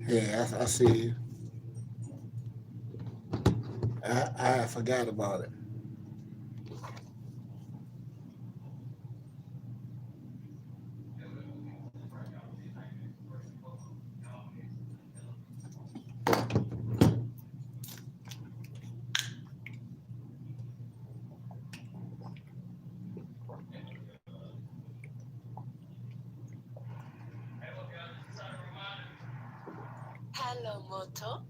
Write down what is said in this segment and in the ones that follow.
Yeah, I see you. I forgot about it. Hello, Moto.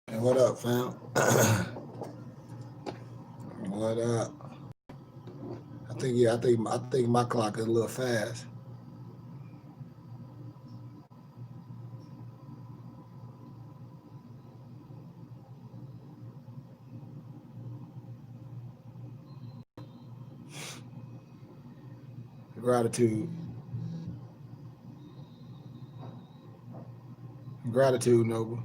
And what up, fam? What up? I think my clock is a little fast. Gratitude, gratitude, noble.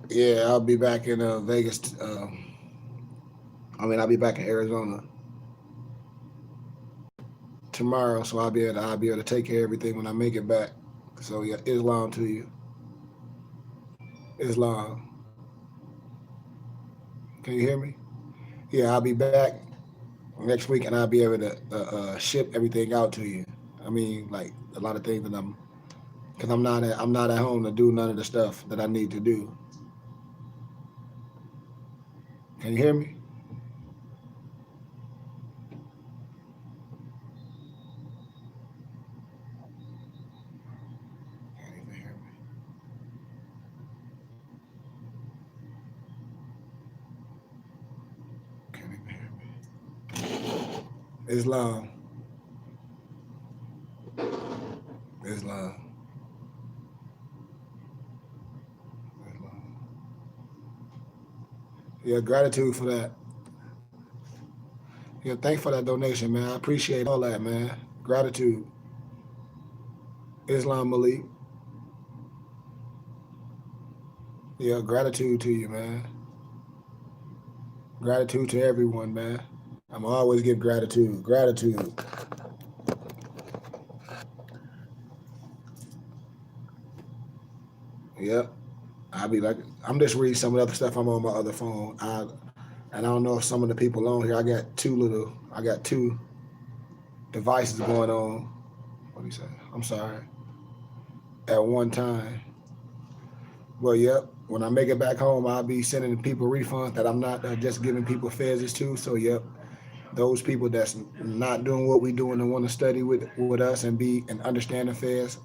Yeah, I'll be back in Vegas. I'll be back in Arizona tomorrow, so I'll be able to take care of everything when I make it back. So yeah, Islam to you, Islam. Can you hear me? Yeah, I'll be back next week, and I'll be able to ship everything out to you. I mean, like a lot of things that because I'm not at home to do none of the stuff that I need to do. Can you hear me? Can't even hear me. Can't even hear me. Islam, Islam, Islam. Yeah, gratitude for that. Yeah, thanks for that donation, man. I appreciate all that, man. Gratitude, Islam Malik. Yeah, gratitude to you, man. Gratitude to everyone, man. I'm always give gratitude. Gratitude. Yep. I'll be like, I'm just reading some of the other stuff. I'm on my other phone. And I don't know if some of the people on here. I got two devices going on. What do you say? I'm sorry. At one time. Well, yep. When I make it back home, I'll be sending people refunds that I'm not just giving people feds to. So, yep, those people that's not doing what we doing and want to study with us and be and understand affairs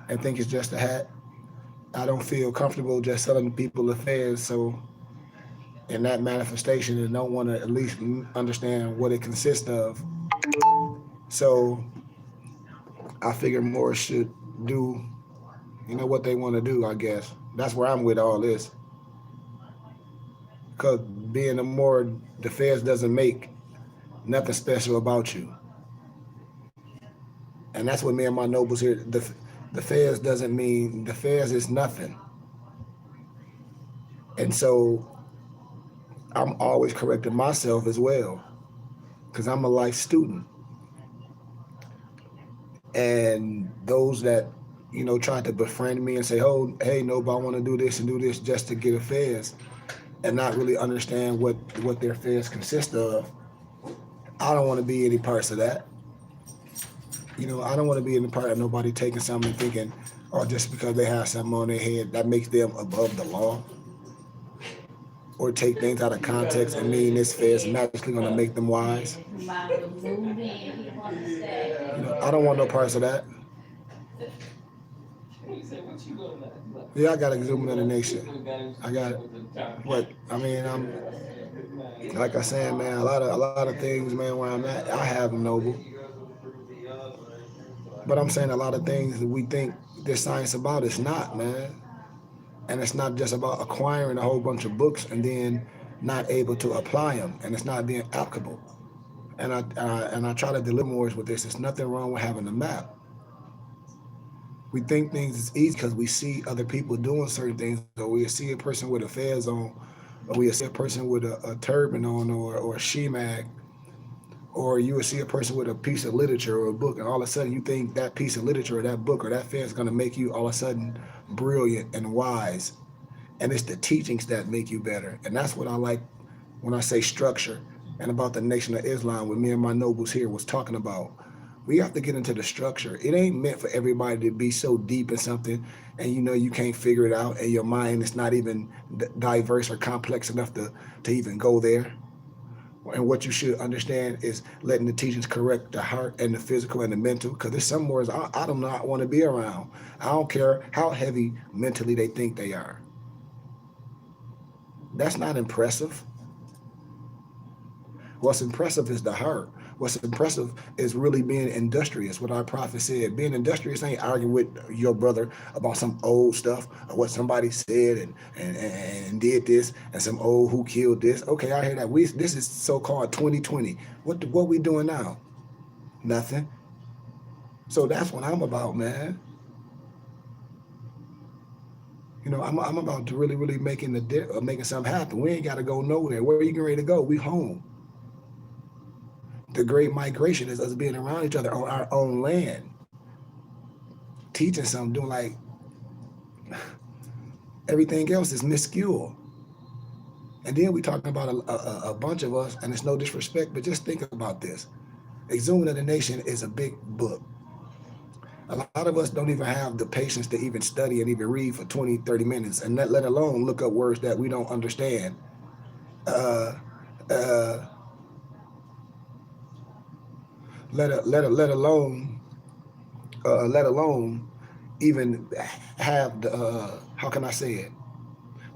and think it's just a hat. I don't feel comfortable just selling people affairs. So, in that manifestation, and don't want to at least understand what it consists of. So, I figure more should do, what they want to do. I guess that's where I'm with all this. Because being a more, the feds doesn't make nothing special about you, and that's what me and my nobles here. The feds doesn't mean the feds is nothing. And so I'm always correcting myself as well because I'm a life student. And those that, try to befriend me and say, oh, hey, nope, I want to do this and do this just to get a feds and not really understand what their feds consist of. I don't want to be any parts of that. I don't want to be any part of nobody taking something and thinking, or just because they have something on their head that makes them above the law, or take things out of context and mean this feds magically going to make them wise. I don't want no parts of that. Yeah, I got to zoom in the nation. I got what I mean. I'm like I said, man. A lot of things, man. Where I'm at, I have them noble, but I'm saying a lot of things that we think there's science about. It's not, man. And it's not just about acquiring a whole bunch of books and then not able to apply them, and it's not being applicable. And I try to deliver more with this. There's nothing wrong with having a map. We think things is easy because we see other people doing certain things, or we see a person with a fez on, or we see a person with a turban on, or a shemag, or you would see a person with a piece of literature or a book, and all of a sudden you think that piece of literature or that book or that fez is going to make you all of a sudden brilliant and wise. And it's the teachings that make you better. And that's what I like when I say structure and about the Nation of Islam, what me and my nobles here was talking about. We have to get into the structure. It ain't meant for everybody to be so deep in something and you can't figure it out and your mind is not even diverse or complex enough to even go there. And what you should understand is letting the teachings correct the heart and the physical and the mental. Because there's some words I do not want to be around. I don't care how heavy mentally they think they are. That's not impressive. What's impressive is the heart. What's impressive is really being industrious. What our prophet said, being industrious ain't arguing with your brother about some old stuff or what somebody said and did this and some old who killed this. Okay, I hear that. This is so-called 2020. What we doing now? Nothing. So that's what I'm about, man. I'm about to really making something happen. We ain't got to go nowhere. Where are you getting ready to go? We home. The great migration is us being around each other on our own land, teaching something, doing like everything else is minuscule. And then we talking about a bunch of us, and it's no disrespect, but just think about this. Exhuming of the Nation is a big book. A lot of us don't even have the patience to even study and even read for 20, 30 minutes, and let alone look up words that we don't understand. Uh, uh, let alone let alone even have the how can I say it,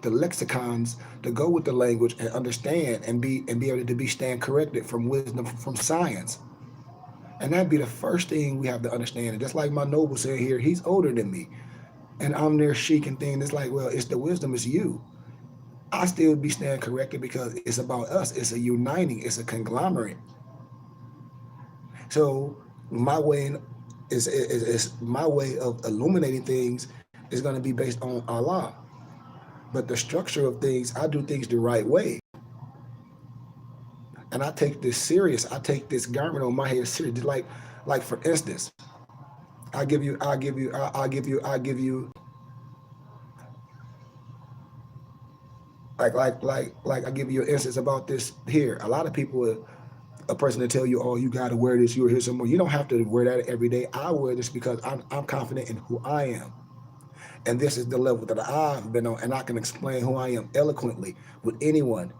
the lexicons to go with the language and understand and be able to be stand corrected from wisdom from science. And that'd be the first thing we have to understand. And just like my noble said here, he's older than me, and I'm there chic and thing. It's like, well, it's the wisdom, it's you. I still be stand corrected because it's about us. It's a uniting. It's a conglomerate. So my way is my way of illuminating things is going to be based on Allah. But the structure of things, I do things the right way, and I take this serious. I take this garment on my head serious. Like for instance, like I give you an instance about this here. A lot of people, a person to tell you, oh, you got to wear this. You're here somewhere. You don't have to wear that every day. I wear this because I'm confident in who I am. And this is the level that I've been on, and I can explain who I am eloquently with anyone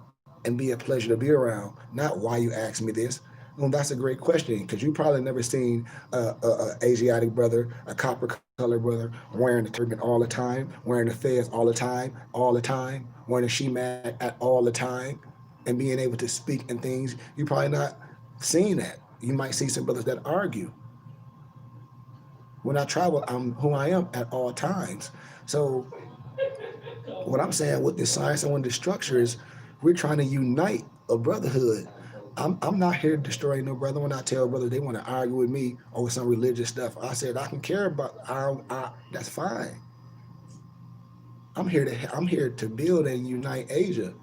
and be a pleasure to be around. Not why you asked me this. Well, that's a great question because you probably never seen a Asiatic brother, a copper colored brother wearing the turban all the time, wearing the fez all the time, wearing a shemat at all the time, and being able to speak and things. You probably not seen that. You might see some brothers that argue. When I travel, I'm who I am at all times. So what I'm saying with this science and with the structure is we're trying to unite a brotherhood. I'm not here to destroy no brother. When I tell brothers they want to argue with me over some religious stuff, I said I can care about. That's fine. I'm here to build and unite Asia.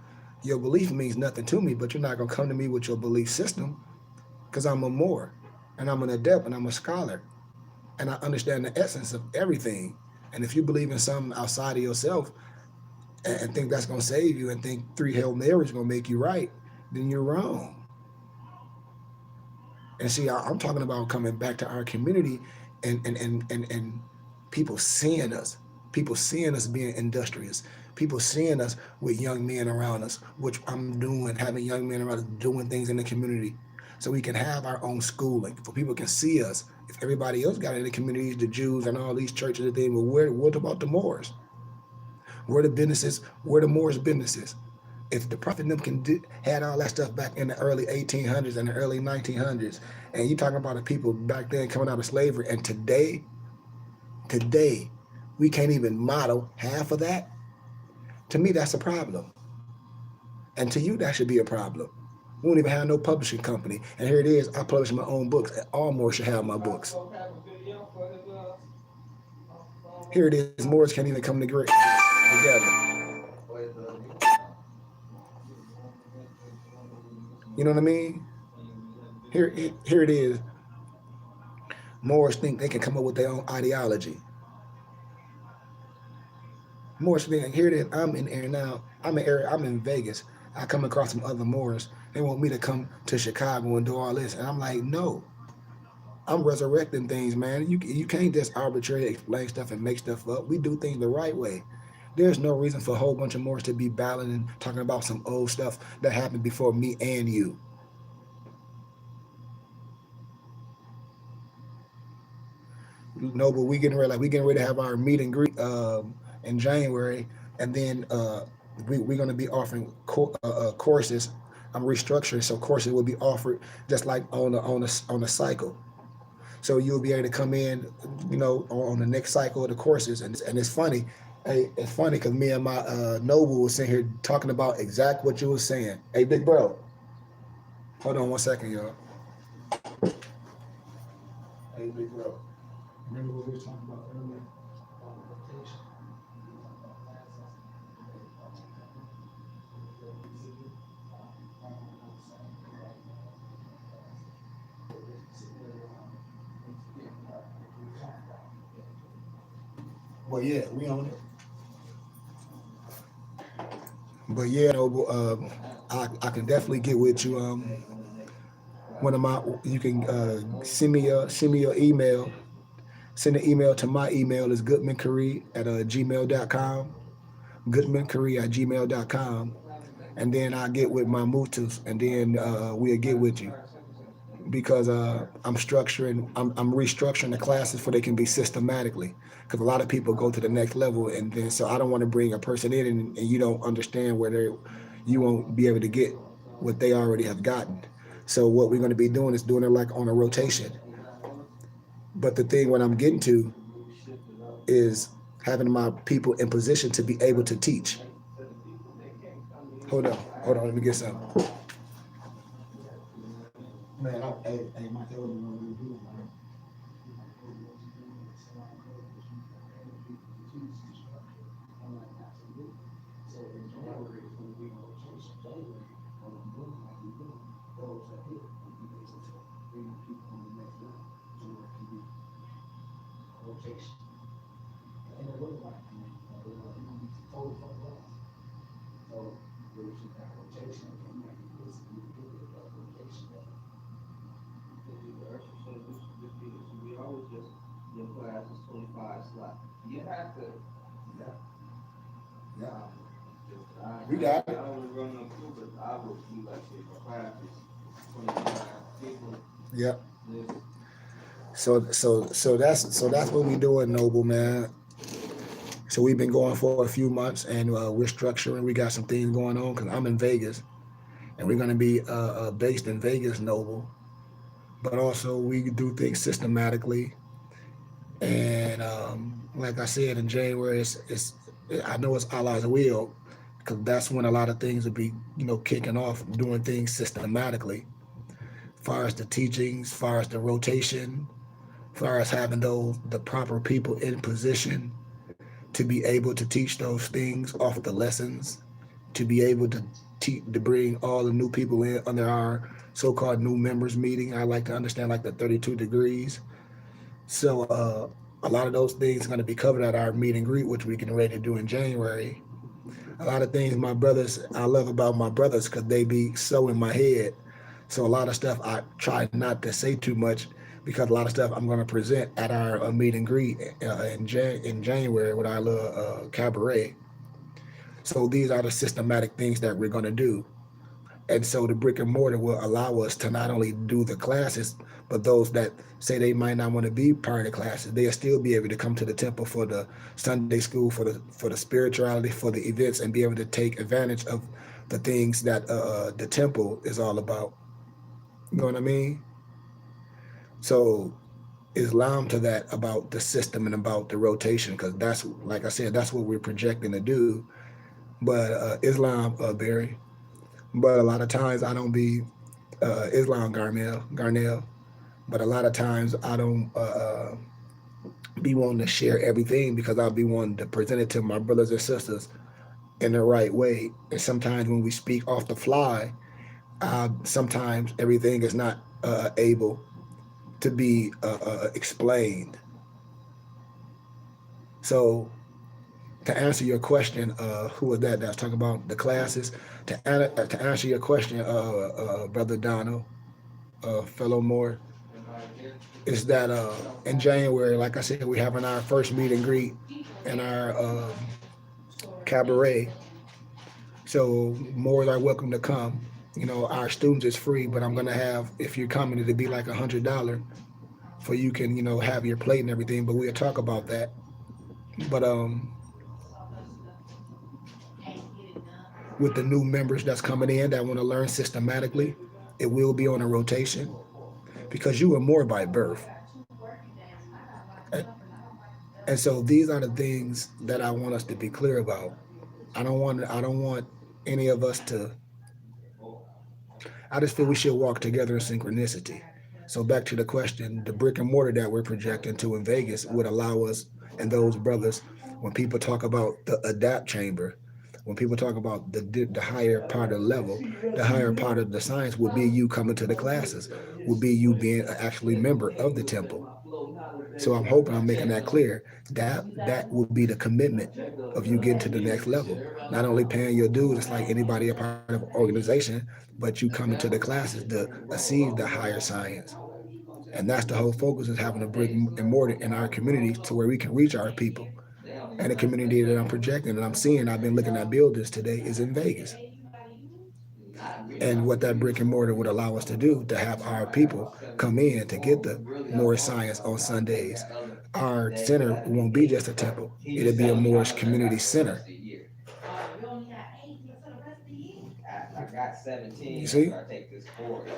Your belief means nothing to me, but you're not gonna come to me with your belief system because I'm a Moor, and I'm an adept, and I'm a scholar, and I understand the essence of everything. And if you believe in something outside of yourself and think that's gonna save you, and think three Hail Marys gonna make you right, then you're wrong. And see, I'm talking about coming back to our community and people seeing us, people seeing us being industrious, people seeing us with young men around us, which I'm doing, having young men around us doing things in the community. So we can have our own schooling, for people can see us. If everybody else got it in the communities, the Jews and all these churches and things, well, what about the Moors? Where the businesses, where the Moors businesses? If the prophet and them had all that stuff back in the early 1800s and the early 1900s, and you talking about the people back then coming out of slavery, and today, we can't even model half of that. To me, that's a problem, and to you, that should be a problem. We don't even have no publishing company, and here it is. I publish my own books. And all Moors should have my books. Here it is. Moors can't even come together. You know what I mean? Here it is. Moors think they can come up with their own ideology. Moors think, here it is. I'm in air now. I'm in Vegas. I come across some other Moors. They want me to come to Chicago and do all this, and I'm like, no. I'm resurrecting things, man. You can't just arbitrarily explain stuff and make stuff up. We do things the right way. There's no reason for a whole bunch of Moors to be battling and talking about some old stuff that happened before me and you. No, but we getting ready to have our meet and greet in January, and then we're going to be offering courses. I'm restructuring, so courses will be offered just like on the cycle. So you'll be able to come in, on the next cycle of the courses, and it's funny. Hey, it's funny because me and my noble was sitting here talking about exact what you were saying. Hey, big bro, hold on one second, y'all. Hey, big bro. Remember what we were talking about earlier? Rotation. Well, yeah, we on it. But yeah, Noble, I can definitely get with you. One of my, you can send me your email. Send an email to my email is goodmancurry at gmail.com. Goodmancurry at gmail.com. And then I get with my mutus, and then we'll get with you because I'm restructuring the classes for they can be systematically. Because a lot of people go to the next level, and then so I don't want to bring a person in and you don't understand where you won't be able to get what they already have gotten. So what we're going to be doing is doing it like on a rotation. But the thing what I'm getting to is having my people in position to be able to teach. Hold on, let me get some. Man, my elder know what to do, man. So in January, it's going to be on rotation. January, what I'm doing, like we do, those that hit, we be able to bring the people on the next level to where it can be rotation. And it looks like, they're going to be total fuck loss. So, we should have rotation, and come back and listen, we can get it, that rotation. If you the exercise, this be, so we always just, your class is 25 slot. You have to, Yeah. Yeah. We I got it. don't run them through, but I would be like, say, my class is 25 people, Yeah. this, So that's what we doing, Noble man. So we've been going for a few months, and we're structuring. We got some things going on because I'm in Vegas, and we're going to be based in Vegas, Noble. But also we do things systematically, and like I said in January, it's I know it's Allah's will because that's when a lot of things will be kicking off, doing things systematically. far as the teachings, far as the rotation, far as having those the proper people in position to be able to teach those things off the lessons, to be able to to bring all the new people in under our so-called new members meeting. I like to understand like the 32 degrees. So a lot of those things are going to be covered at our meet and greet, which we can ready to do in January. A lot of things my brothers I love about my brothers because they be so in my head. So a lot of stuff I try not to say too much because a lot of stuff I'm going to present at our meet and greet in January with our little cabaret. So these are the systematic things that we're going to do. And so the brick and mortar will allow us to not only do the classes, but those that say they might not want to be part of the classes, they'll still be able to come to the temple for the Sunday school, for the spirituality, for the events, and be able to take advantage of the things that the temple is all about. You know what I mean? So Islam to that about the system and about the rotation, because that's like I said, that's what we're projecting to do. But Islam, Barry. But a lot of times I don't be Islam Garnell. But a lot of times I don't be wanting to share everything because I'll be wanting to present it to my brothers and sisters in the right way. And sometimes when we speak off the fly, sometimes everything is not able to be explained. So to answer your question, who was that was talking about the classes? To answer your question, brother Donald, fellow Moore, is that in January, like I said, we're having our first meet and greet and our cabaret. So more are welcome to come. You know, our students is free, but I'm gonna have if you're coming, it'll be like $100 for you can have your plate and everything. But we'll talk about that. But with the new members that's coming in that want to learn systematically, it will be on a rotation because you were more by birth. And, and so these are the things that I want us to be clear about. I don't want any of us to I just feel we should walk together in synchronicity. So back to the question, the brick and mortar that we're projecting to in Vegas would allow us and those brothers, when people talk about the adapt chamber, when people talk about the higher part of the level, the higher part of the science would be you coming to the classes, would be you being an actually member of the temple. So I'm hoping I'm making that clear. That would be the commitment of you getting to the next level. Not only paying your dues, it's like anybody a part of an organization, but you coming to the classes to achieve the higher science. And that's the whole focus is having a brick and mortar in our communities to where we can reach our people. And the community that I'm projecting and I'm seeing, I've been looking at buildings today, is in Vegas. And what that brick and mortar would allow us to do to have our people come in to get the Moorish science on Sundays. Our center won't be just a temple; it'll be a Moorish community center. I got You 17 see? after I take this course.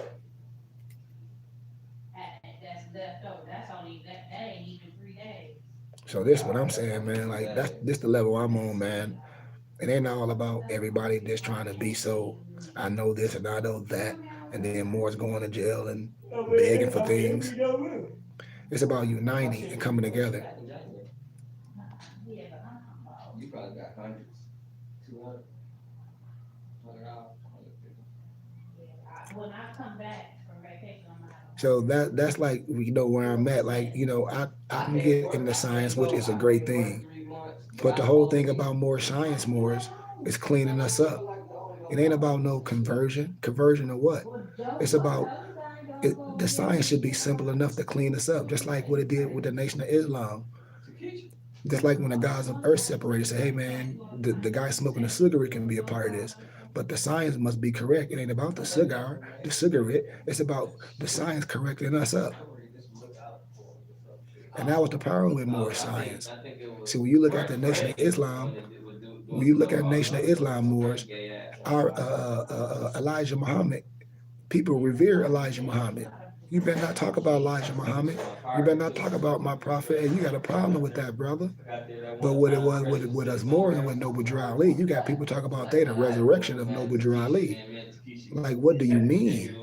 So this what I'm saying, man. Like that's this the level I'm on, man. It ain't all about everybody just trying to be so I know this and I know that, and then more's going to jail and begging for things. It's about uniting and coming together. You probably got hundreds. 200, $100, So that's like where I'm at. Like I can get into science, which is a great thing. But the whole thing about more science, more is cleaning us up. It ain't about no conversion. Conversion or what? It's about the science should be simple enough to clean us up, just like what it did with the Nation of Islam. Just like when the gods of earth separated, say, hey man, the guy smoking a cigarette can be a part of this. But the science must be correct. It ain't about the cigarette. It's about the science correcting us up. And that was the problem with more science. See, when you look at the Nation of Islam, when you look at Nation of Islam Moors, our Elijah Muhammad, people revere Elijah Muhammad. You better not talk about Elijah Muhammad. You better not talk about my prophet. And you got a problem with that, brother. But what it was with us Moors and with Noble Drew Ali, you got people talk about they the resurrection of Noble Drew Ali. Like, what do you mean?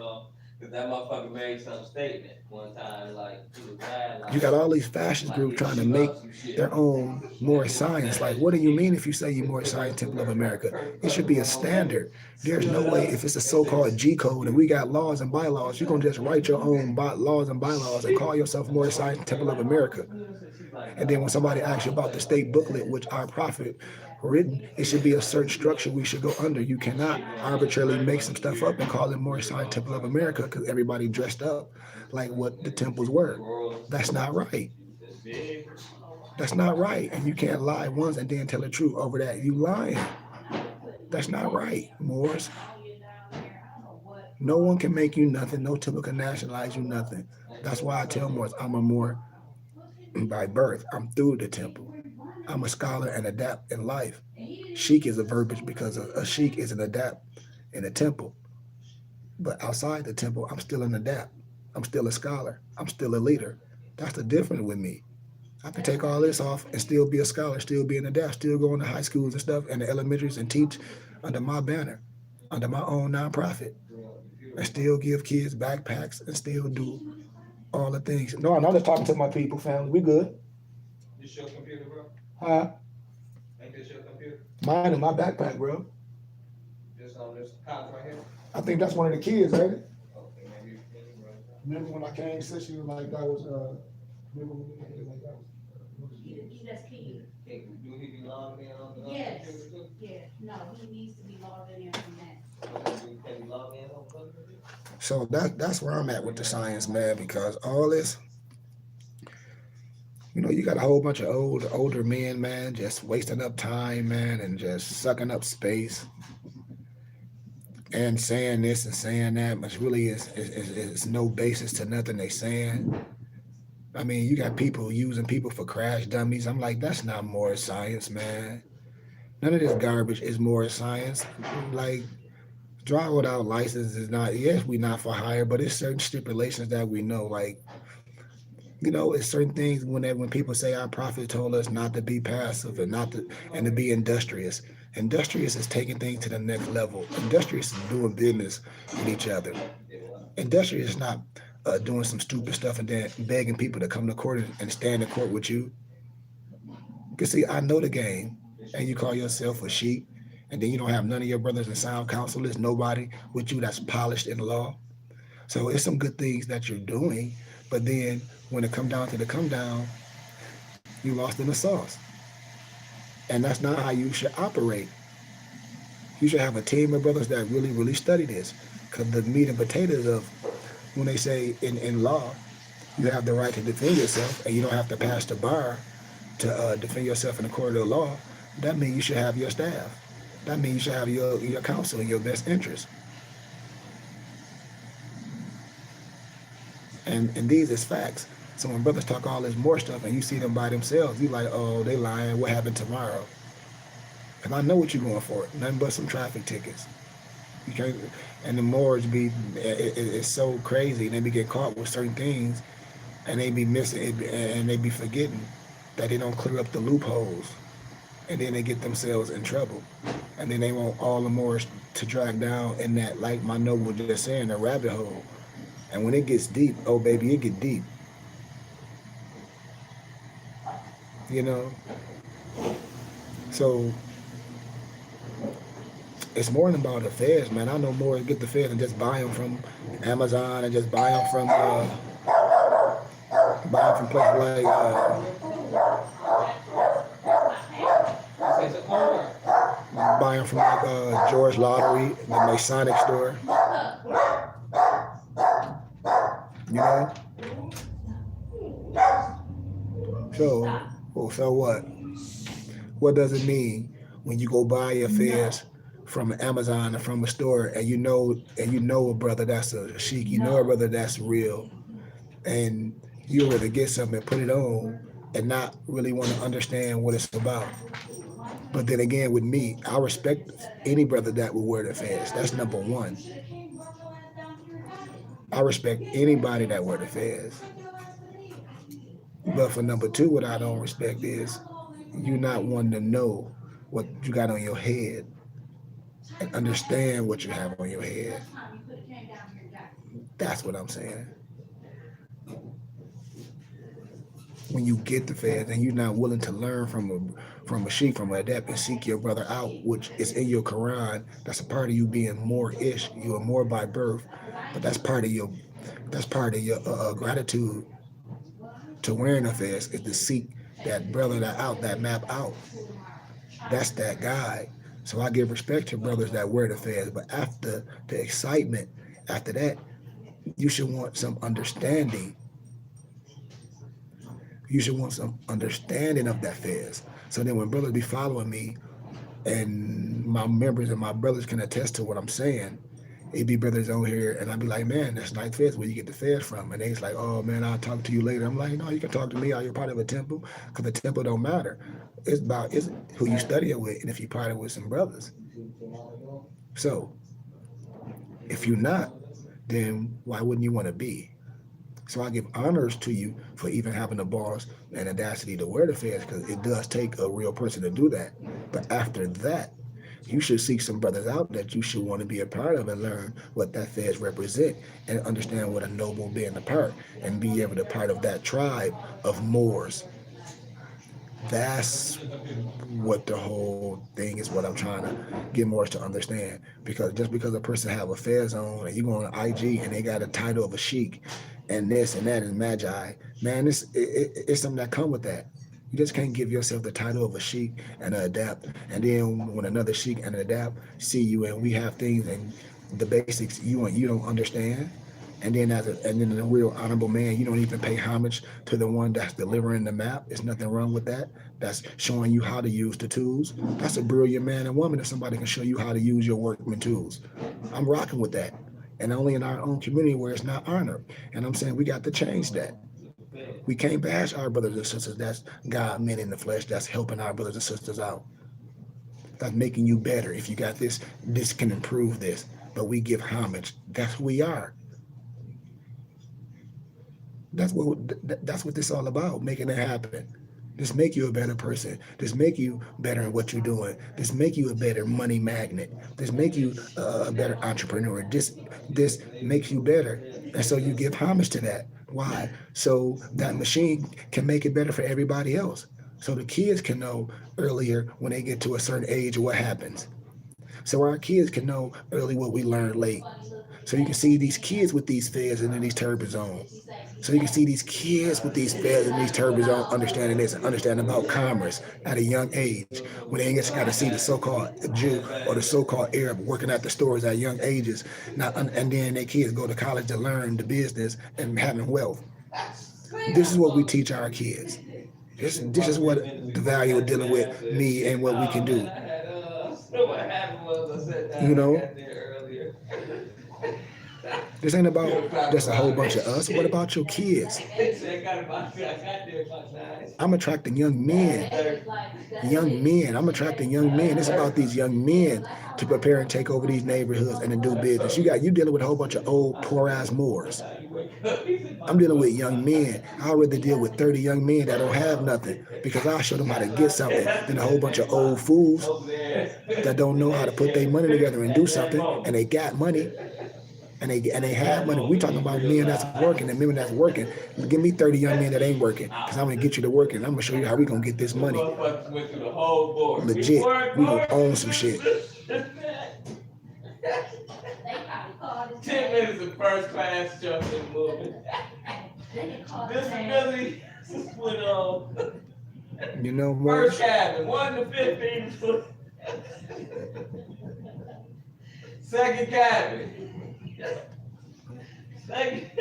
that motherfucker made some statement one time, like he was mad, You got all these fascist like groups if trying to she make loves some shit. their own Moorish science. Like, what do you mean if you say you Moorish Science Temple of America? It should be a standard. There's no way if it's a so-called G code and we got laws and bylaws, you're gonna just write your own laws and bylaws and call yourself Moorish Science Temple of America. And then when somebody asks you about the state booklet, which our prophet written, it should be a certain structure we should go under. You cannot arbitrarily make some stuff up and call it Moorish Science Temple of America because everybody dressed up like what the temples were. That's not right. That's not right. And you can't lie once and then tell the truth over that. You lying. That's not right, Moors. No one can make you nothing. No temple can nationalize you nothing. That's why I tell Moors I'm a Moor by birth. I'm through the temple. I'm a scholar and adapt in life. Sheik is a verbiage because a sheik is an adapt in a temple. But outside the temple, I'm still an adapt. I'm still a scholar. I'm still a leader. That's the difference with me. I can take all this off and still be a scholar, still be an adapt, still go into high schools and stuff and the elementaries and teach under my banner, under my own nonprofit, and still give kids backpacks and still do all the things. No, I'm not just talking to my people, family. We good. This your computer, bro? Huh? Ain't this your computer? Mine in my backpack, bro. Just on this couch right here? I think that's one of the kids, ain't it? Okay, maybe right. Remember when I came, said she was like that was remember when we came like that was That's key. Do he be logged in on the Yes. computer too? Yeah, no, he needs to be logged in there from that. Can he log in on the computer? So that's where I'm at with the science, man, because all this, you got a whole bunch of older men, man, just wasting up time, man, and just sucking up space and saying this and saying that, which really is no basis to nothing they saying. I mean, you got people using people for crash dummies. I'm like, that's not more science, man. None of this garbage is more science. Like, drive without license is not, yes, we not for hire, but it's certain stipulations that we know. Like, it's certain things when people say our prophet told us not to be passive and not to and to be industrious. Industrious is taking things to the next level. Industrious is doing business with each other. Industrious is not doing some stupid stuff and then begging people to come to court and stand in court with you. Because see, I know the game, and you call yourself a sheep, and then you don't have none of your brothers in sound counsel. There's nobody with you that's polished in law. So it's some good things that you're doing, but then when it come down to the come down, you lost in the sauce. And that's not how you should operate. You should have a team of brothers that really, really study this. Because the meat and potatoes of when they say in law, you have the right to defend yourself and you don't have to pass the bar to defend yourself in the court of law, that means you should have your staff. That means you should have your counsel in your best interest. And these is facts. So when brothers talk all this more stuff and you see them by themselves, you like, oh, they lying. What happened tomorrow? And I know what you're going for. Nothing but some traffic tickets. You can't, and the Moors it's so crazy. They be get caught with certain things, and they be missing, and they be forgetting that they don't clear up the loopholes, and then they get themselves in trouble, and then they want all the Moors to drag down in that, like my noble was just saying, the rabbit hole. And when it gets deep, oh baby, it get deep. You know. So it's more than about the feds, man. I know more get the feds and just buy them from Amazon and just buy them from places like buy them from like George Lottery, the Masonic store. You know. So what? What does it mean when you go buy your feds from Amazon or from a store and you know a brother that's a sheik, you know a brother that's real, and you were to get something and put it on and not really want to understand what it's about. But then again, with me, I respect any brother that will wear the feds. That's number one. I respect anybody that wear the feds. But for number two, what I don't respect is you not wanting to know what you got on your head and understand what you have on your head. That's what I'm saying. When you get the feds and you're not willing to learn from a sheep, from an adept, and seek your brother out, which is in your Quran, that's a part of you being more-ish. You are more by birth, but that's part of your gratitude to wearing the feds is to seek that brother that out, that map out. That's that guide. So I give respect to brothers that wear the feds, but after the excitement, after that, you should want some understanding. You should want some understanding of that feds. So then when brothers be following me, and my members and my brothers can attest to what I'm saying, it be brothers on here, and I be like, man, that's nice feds. Where you get the feds from? And they's like, oh man, I'll talk to you later. I'm like, no, you can talk to me. Are you part of a temple? Because the temple don't matter. It's who you study it with, and if you part of with some brothers. So if you're not, then why wouldn't you want to be? So I give honors to you for even having the balls and audacity to wear the feds, because it does take a real person to do that. But after that, you should seek some brothers out that you should want to be a part of and learn what that feds represent and understand what a noble being a part and be able to part of that tribe of Moors. That's what the whole thing is, what I'm trying to get Moors to understand. Because just because a person have a fez on and you go on IG and they got a title of a sheik and this and that and magi, man, it's something that come with that. You just can't give yourself the title of a sheik and an adapt, and then when another sheik and an adapt see you and we have things and the basics you don't understand, and then and then a real honorable man, you don't even pay homage to the one that's delivering the map. There's nothing wrong with that. That's showing you how to use the tools. That's a brilliant man and woman if somebody can show you how to use your workman tools. I'm rocking with that. And only in our own community where it's not honored. And I'm saying we got to change that. We can't bash our brothers and sisters. That's God men in the flesh. That's helping our brothers and sisters out. That's making you better. If you got this can improve this. But we give homage. That's who we are. That's what this all about, making it happen. This make you a better person. This make you better in what you're doing. This make you a better money magnet. This make you a better entrepreneur. This makes you better. And so you give homage to that. Why? So that machine can make it better for everybody else. So the kids can know earlier when they get to a certain age what happens. So our kids can know early what we learned late. So you can see these kids with these feds and then these turbans on. So you can see these kids with these feds and these turbans on understanding this and understanding about commerce at a young age. When they just got to see the so-called Jew or the so-called Arab working at the stores at young ages. And then their kids go to college to learn the business and having wealth. This is what we teach our kids. This is what the value of dealing with me and what we can do. What happened was I said that You know? I got there earlier. This ain't about just a whole bunch of us. What about your kids? I got there about 9. I'm attracting young men. Young men. I'm attracting young men. It's about these young men to prepare and take over these neighborhoods and to do business. You dealing with a whole bunch of old poor ass Moors. I'm dealing with young men. I'd rather deal with 30 young men that don't have nothing because I'll show them how to get something than a whole bunch of old fools that don't know how to put their money together and do something, and they got money. And they have money. We talking about men that's working and women that's working. Give me 30 young men that ain't working, because I'm gonna get you to working. I'm gonna show you how we gonna get this money. Legit. We gonna own some shit. 10 minutes of first class jumping moving. Disability split on. You know First what? cabin, 1 to 15 foot. Second cabin. Second,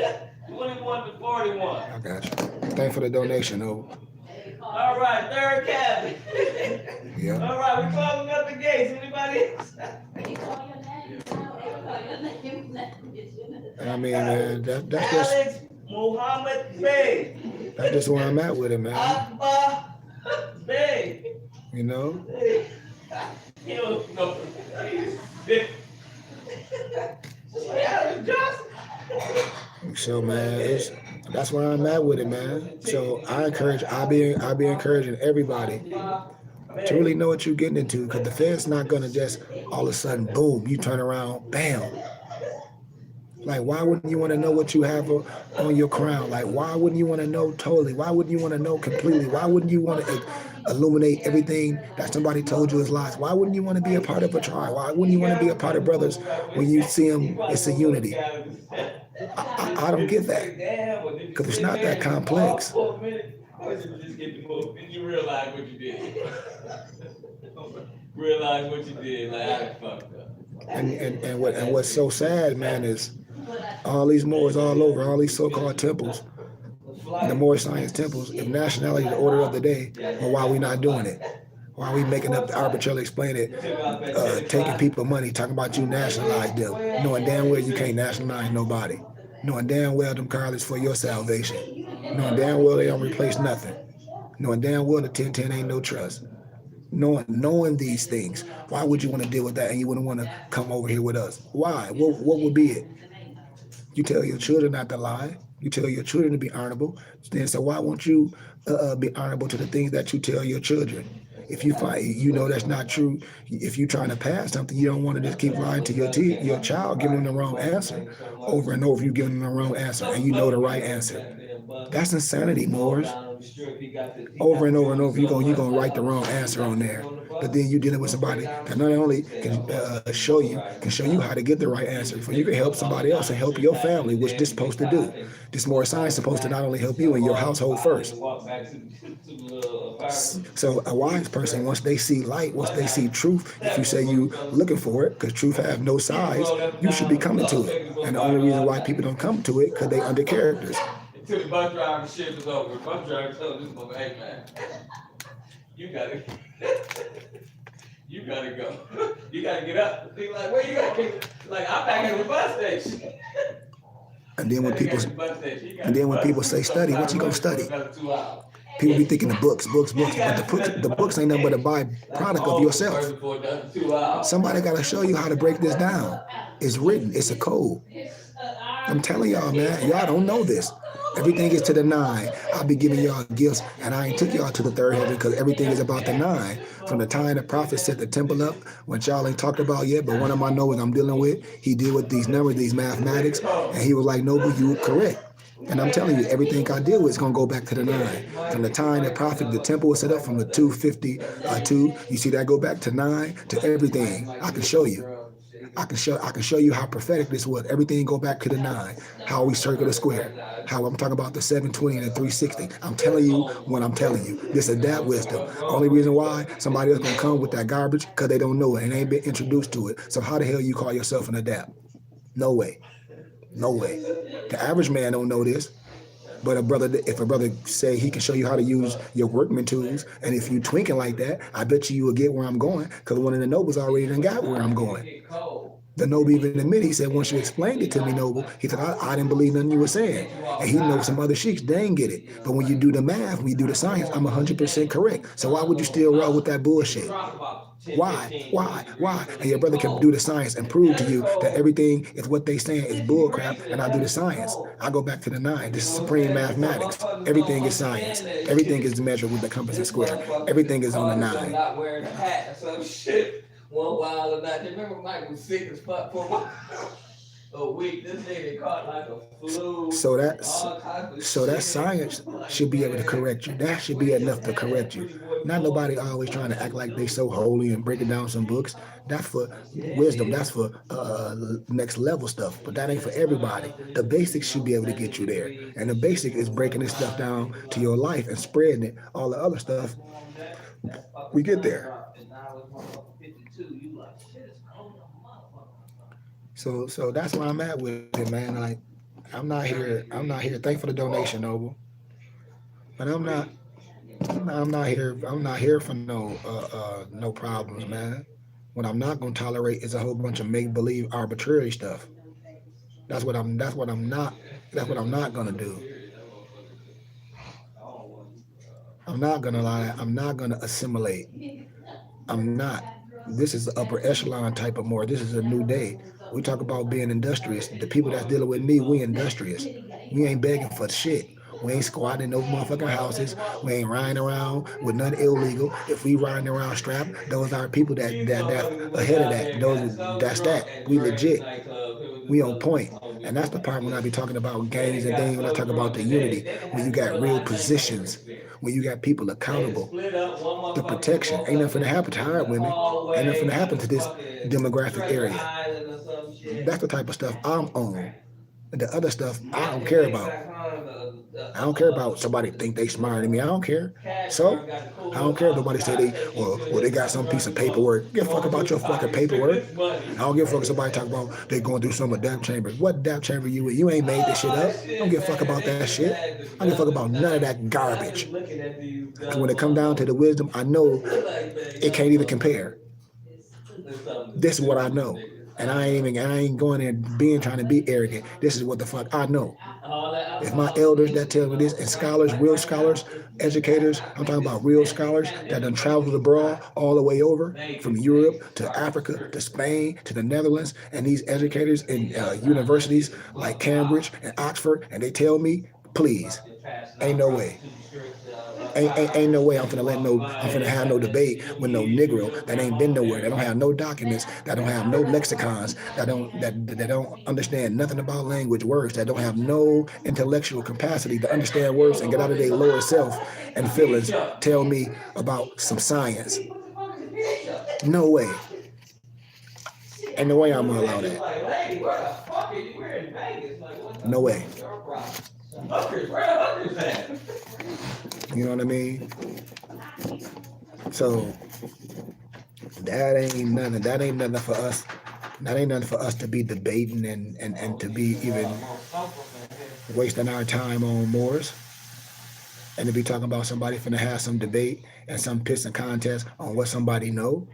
21 to 41. I got you. Thanks for the donation, though. All right, third cabin. Yeah. All right, we're closing up the gates. Anybody else? I mean, man, that's Alex Muhammad Bey. just where I'm at with it, man. Abba Bey. You know? You don't know. Alex Johnson. So man, that's where I'm at with it, man. So I'll be encouraging everybody to really know what you're getting into, because the Fed's not gonna just all of a sudden boom, you turn around, bam. Like, why wouldn't you want to know what you have on your crown? Like, why wouldn't you want to know totally? Why wouldn't you want to know completely? Why wouldn't you want to illuminate everything that somebody told you is lies? Why wouldn't you want to be a part of a tribe? Why wouldn't you want to be a part of brothers when you see them? It's a unity. I don't get that because it's not that complex. Just get the move, and you realize what you did. Realize what you did, like I fucked up. And what's so sad, man, is all these Moors all over, all these so-called temples, the Moorish science temples. If nationality is the order of the day, well, why are we not doing it? Why are we making up to arbitrarily explain it, taking people money, talking about you nationalize them, knowing damn well you can't nationalize nobody, knowing damn well them cars is for your salvation, knowing damn well they don't replace nothing, knowing damn well the 1010 ain't no trust. Knowing these things, why would you want to deal with that and you wouldn't want to come over here with us? Why? What would be it? You tell your children not to lie. You tell your children to be honorable. Then so why won't you be honorable to the things that you tell your children? If you find that's not true, if you're trying to pass something, you don't want to just keep lying to your child, giving them the wrong answer over and over. You giving them the wrong answer, and you know the right answer. That's insanity, Moors. Over and over and over, you're gonna write the wrong answer on there. But then you're dealing with somebody that not only can show you how to get the right answer, for you can help somebody else and help your family, which this supposed to do. This more science supposed to not only help you in your household first. So a wise person, once they see light, once they see truth, if you say you looking for it, because truth have no size, you should be coming to it. And the only reason why people don't come to it, because they under characters. Until the bus driver shit was over. The bus driver told this mother, hey man, you gotta go. You gotta get up. Be like, where you going? Like, I'm back at the bus station. And then when people say study, what you gonna study? People be thinking of books, but the books ain't nothing but a byproduct of yourself. Somebody gotta show you how to break this down. It's written, it's a code. I'm telling y'all, man, y'all don't know this. Everything is to the 9. I'll be giving y'all gifts, and I ain't took y'all to the 3rd heaven because everything is about the 9. From the time the prophet set the temple up, which y'all ain't talked about yet, but one of my nobles I'm dealing with, he deal with these numbers, these mathematics, and he was like, Noble, you were correct. And I'm telling you, everything I deal with is going to go back to the 9. From the time the prophet, the temple was set up from the 252, you see that go back to 9, to everything. I can show you. I can show you how prophetic this was. Everything go back to the 9. How we circle the square. How I'm talking about the 720 and the 360. I'm telling you what I'm telling you. This is that wisdom. Only reason why somebody else gonna come with that garbage because they don't know it and ain't been introduced to it. So how the hell you call yourself an adapt? No way. No way. The average man don't know this. But if a brother say he can show you how to use your workman tools, and if you twinking like that, I bet you will get where I'm going, because one of the nobles already done got where I'm going. The noble even admitted, he said, once you explained it to me, noble, he said, I didn't believe nothing you were saying. And he knows some other sheiks, they ain't get it. But when you do the math, when you do the science, I'm 100% correct. So why would you still roll with that bullshit? Why? And your brother can do the science and prove to you that everything is what they saying is bull crap, and I do the science. I go back to the 9. This is supreme mathematics. Everything is science. Everything is measured with the compass and square. Everything is on the 9. Not wearing a hat or some shit. One while or not. Remember Mike was sick as fuck for a week. This nigga caught like a flu. So that science should be able to correct you. That should be enough to correct you. Not nobody always trying to act like they so holy and breaking down some books. That's for wisdom. That's for next level stuff. But that ain't for everybody. The basics should be able to get you there. And the basic is breaking this stuff down to your life and spreading it. All the other stuff, we get there. So that's where I'm at with it, man. Like, I'm not here. Thanks for the donation, Noble. But I'm not here. I'm not here for no problems, man. What I'm not gonna tolerate is a whole bunch of make believe arbitrary stuff. That's what I'm not gonna do. I'm not gonna lie. I'm not gonna assimilate. I'm not. This is the upper echelon type of more. This is a new day. We talk about being industrious. The people that's dealing with me, we industrious. We ain't begging for shit. We ain't squatting in no motherfucking houses. We ain't riding around with nothing illegal. If we riding around strapped, those are people that ahead of that. That's that. We legit. We on point. And that's the part when I be talking about gangs and things, when I talk about the unity, when you got real positions, when you got people accountable, the protection. Ain't nothing to happen to our women. Ain't nothing to happen to this demographic area. That's the type of stuff I'm on. The other stuff I don't care about. I don't care about somebody think they smarter than me. I don't care. So I don't care if nobody say well they got some piece of paperwork. Give a fuck about your fucking paperwork. I don't give a fuck if somebody talk about they going through some adapt chambers. What adapt chamber you in? You ain't made this shit up. I don't give a fuck about that shit. I don't give a fuck about none of that garbage. Because when it come down to the wisdom, I know it can't even compare. This is what I know. And I ain't going there being trying to be arrogant. This is what the fuck I know. If my elders that tell me this, and scholars, real scholars, educators, I'm talking about real scholars that done traveled abroad all the way over from Europe to Africa to Spain to the Netherlands, and these educators in universities like Cambridge and Oxford, and they tell me, please, ain't no way. Ain't no way I'm finna have no debate with no Negro that ain't been nowhere, that don't have no documents, that don't have no lexicons, that don't understand nothing about language, words, that don't have no intellectual capacity to understand words and get out of their lower self and feelings, tell me about some science. No way. Ain't no way I'm gonna allow that. No way. You know what I mean? So that ain't nothing for us. That ain't nothing for us to be debating and to be even wasting our time on Moors. And to be talking about somebody finna have some debate and some pissing contest on what somebody know.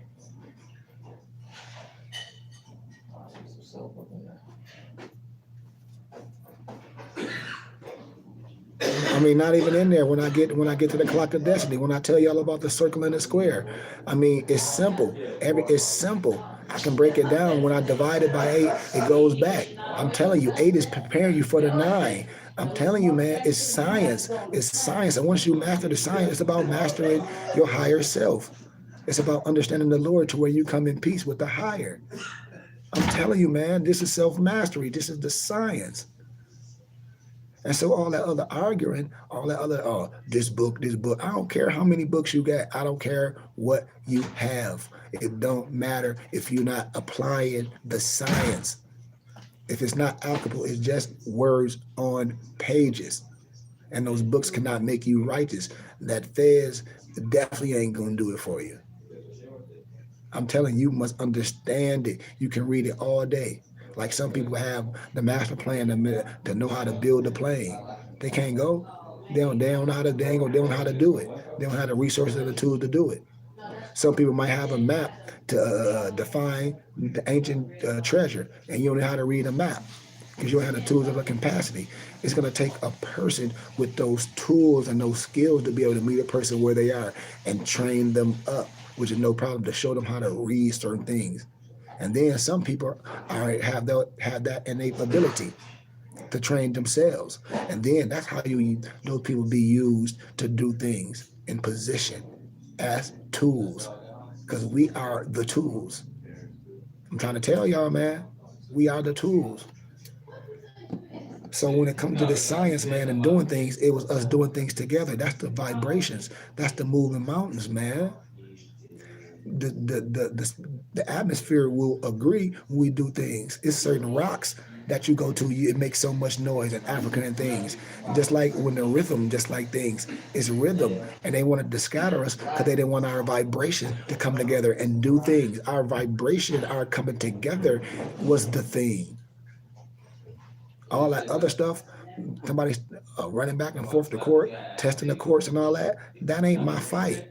I mean, not even in there when I get to the clock of destiny, when I tell y'all about the circle and the square. I mean, it's simple. It's simple. I can break it down. When I divide it by 8, it goes back. I'm telling you, 8 is preparing you for the 9. I'm telling you, man, it's science. It's science. And once you master the science, it's about mastering your higher self. It's about understanding the Lord to where you come in peace with the higher. I'm telling you, man, this is self-mastery. This is the science. And so all that other arguing, all that other, this book, I don't care how many books you got. I don't care what you have. It don't matter if you're not applying the science. If it's not applicable, it's just words on pages. And those books cannot make you righteous. That Fez definitely ain't going to do it for you. I'm telling you, you must understand it. You can read it all day. Like some people have the master plan to know how to build a plane. They can't go. They don't know how to do it. They don't have the resources and the tools to do it. Some people might have a map to define the ancient treasure, and you don't know how to read a map because you don't have the tools of a capacity. It's going to take a person with those tools and those skills to be able to meet a person where they are and train them up, which is no problem, to show them how to read certain things. And then some people have that innate ability to train themselves. And then that's how those people be used to do things in position as tools. Because we are the tools. I'm trying to tell y'all, man, we are the tools. So when it comes to this science, man, and doing things, it was us doing things together. That's the vibrations. That's the moving mountains, man. The atmosphere will agree when we do things. It's certain rocks that you go to, it makes so much noise in Africa and things. Just like when the rhythm, just like things, it's rhythm. And they wanted to scatter us because they didn't want our vibration to come together and do things. Our vibration, our coming together was the thing. All that other stuff, somebody running back and forth to court, testing the courts and all that, that ain't my fight.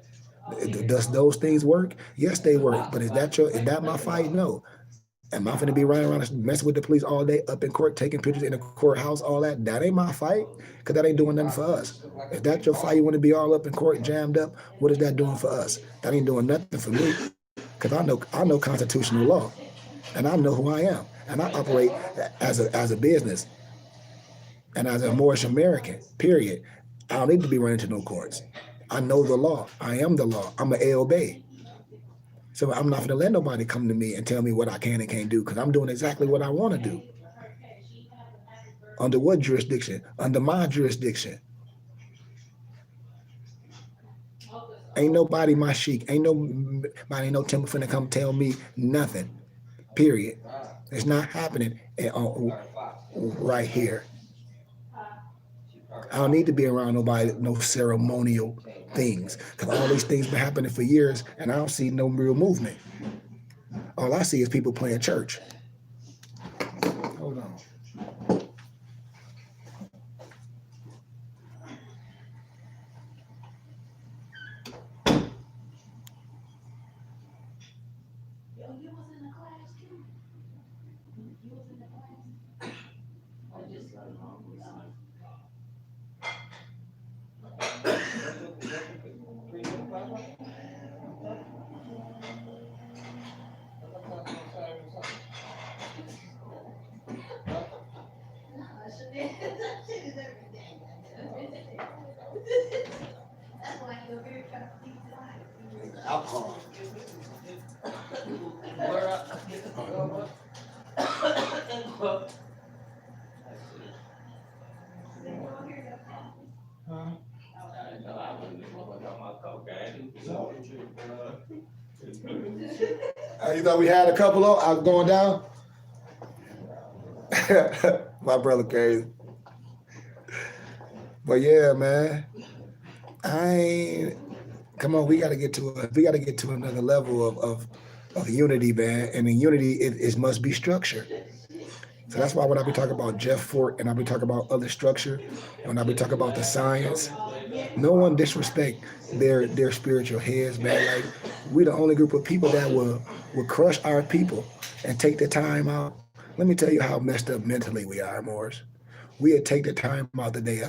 Does those things work? Yes, they work. But is that my fight? No. Am I going to be running around messing with the police all day up in court, taking pictures in the courthouse, all that? That ain't my fight, because that ain't doing nothing for us. If that's your fight, you want to be all up in court, jammed up, what is that doing for us? That ain't doing nothing for me, because I know constitutional law, and I know who I am, and I operate as a business and as a Moorish American, period. I don't need to be running to no courts. I know the law. I am the law. I'm an AOB. So I'm not going to let nobody come to me and tell me what I can and can't do, because I'm doing exactly what I want to do. Under what jurisdiction? Under my jurisdiction. Ain't nobody my sheik. Ain't nobody, no temple finna come tell me nothing. Period. It's not happening right here. I don't need to be around nobody, no ceremonial things. Because all these things been happening for years and I don't see no real movement. All I see is people playing church. Hold on. Yo, you was in the class too? You was in the class? Or just so long? That's why you're very trying to keep quiet. Alcohol. You thought we had a couple of? I was going down. My brother crazy. But yeah, man. I ain't. Come on, we gotta get to another level of unity, man. And in unity, it must be structure. So that's why when I be talking about Jeff Fort and I be talking about other structure, when I be talking about the science, no one disrespect their spiritual heads, man. Like we the only group of people that will crush our people and take the time out. Let me tell you how messed up mentally we are, Morris. We'd take the time out today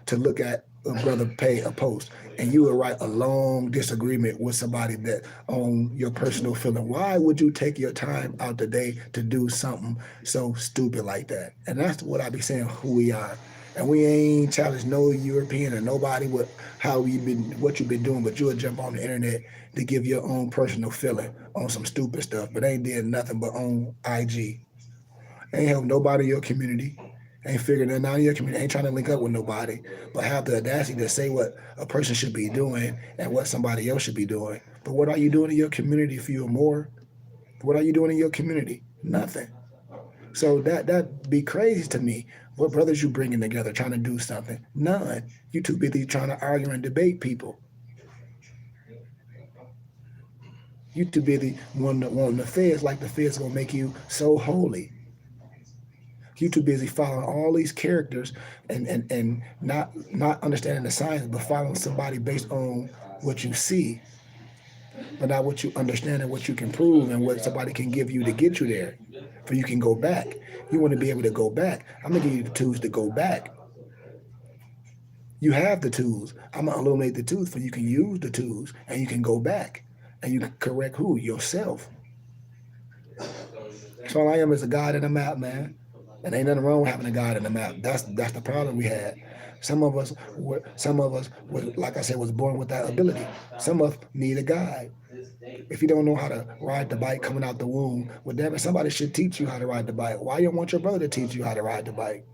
to look at a brother pay a post and you would write a long disagreement with somebody that on your personal feeling. Why would you take your time out today to do something so stupid like that? And that's what I be saying who we are. And we ain't challenged no European or nobody with what you've been doing, but you'll jump on the internet to give your own personal feeling on some stupid stuff, but ain't did nothing but on IG. Ain't help nobody in your community. Ain't figuring it out in your community. Ain't trying to link up with nobody. But have the audacity to say what a person should be doing and what somebody else should be doing. But what are you doing in your community if you're more? What are you doing in your community? Nothing. So that be crazy to me. What brothers you bringing together trying to do something? None. You too busy trying to argue and debate people. You too busy wanting the feds like the feds gonna make you so holy. You too busy following all these characters and not understanding the science, but following somebody based on what you see, but not what you understand and what you can prove and what somebody can give you to get you there. For you can go back. You want to be able to go back. I'm gonna give you the tools to go back. You have the tools. I'm gonna illuminate the tools for you can use the tools and you can go back and you can correct who? Yourself. So all I am is a guide in a map, man. And ain't nothing wrong with having a guide in the map. That's the problem we had. Some of us were, like I said, was born with that ability. Some of us need a guide. If you don't know how to ride the bike coming out the womb, well, damn it, somebody should teach you how to ride the bike. Why you don't want your brother to teach you how to ride the bike?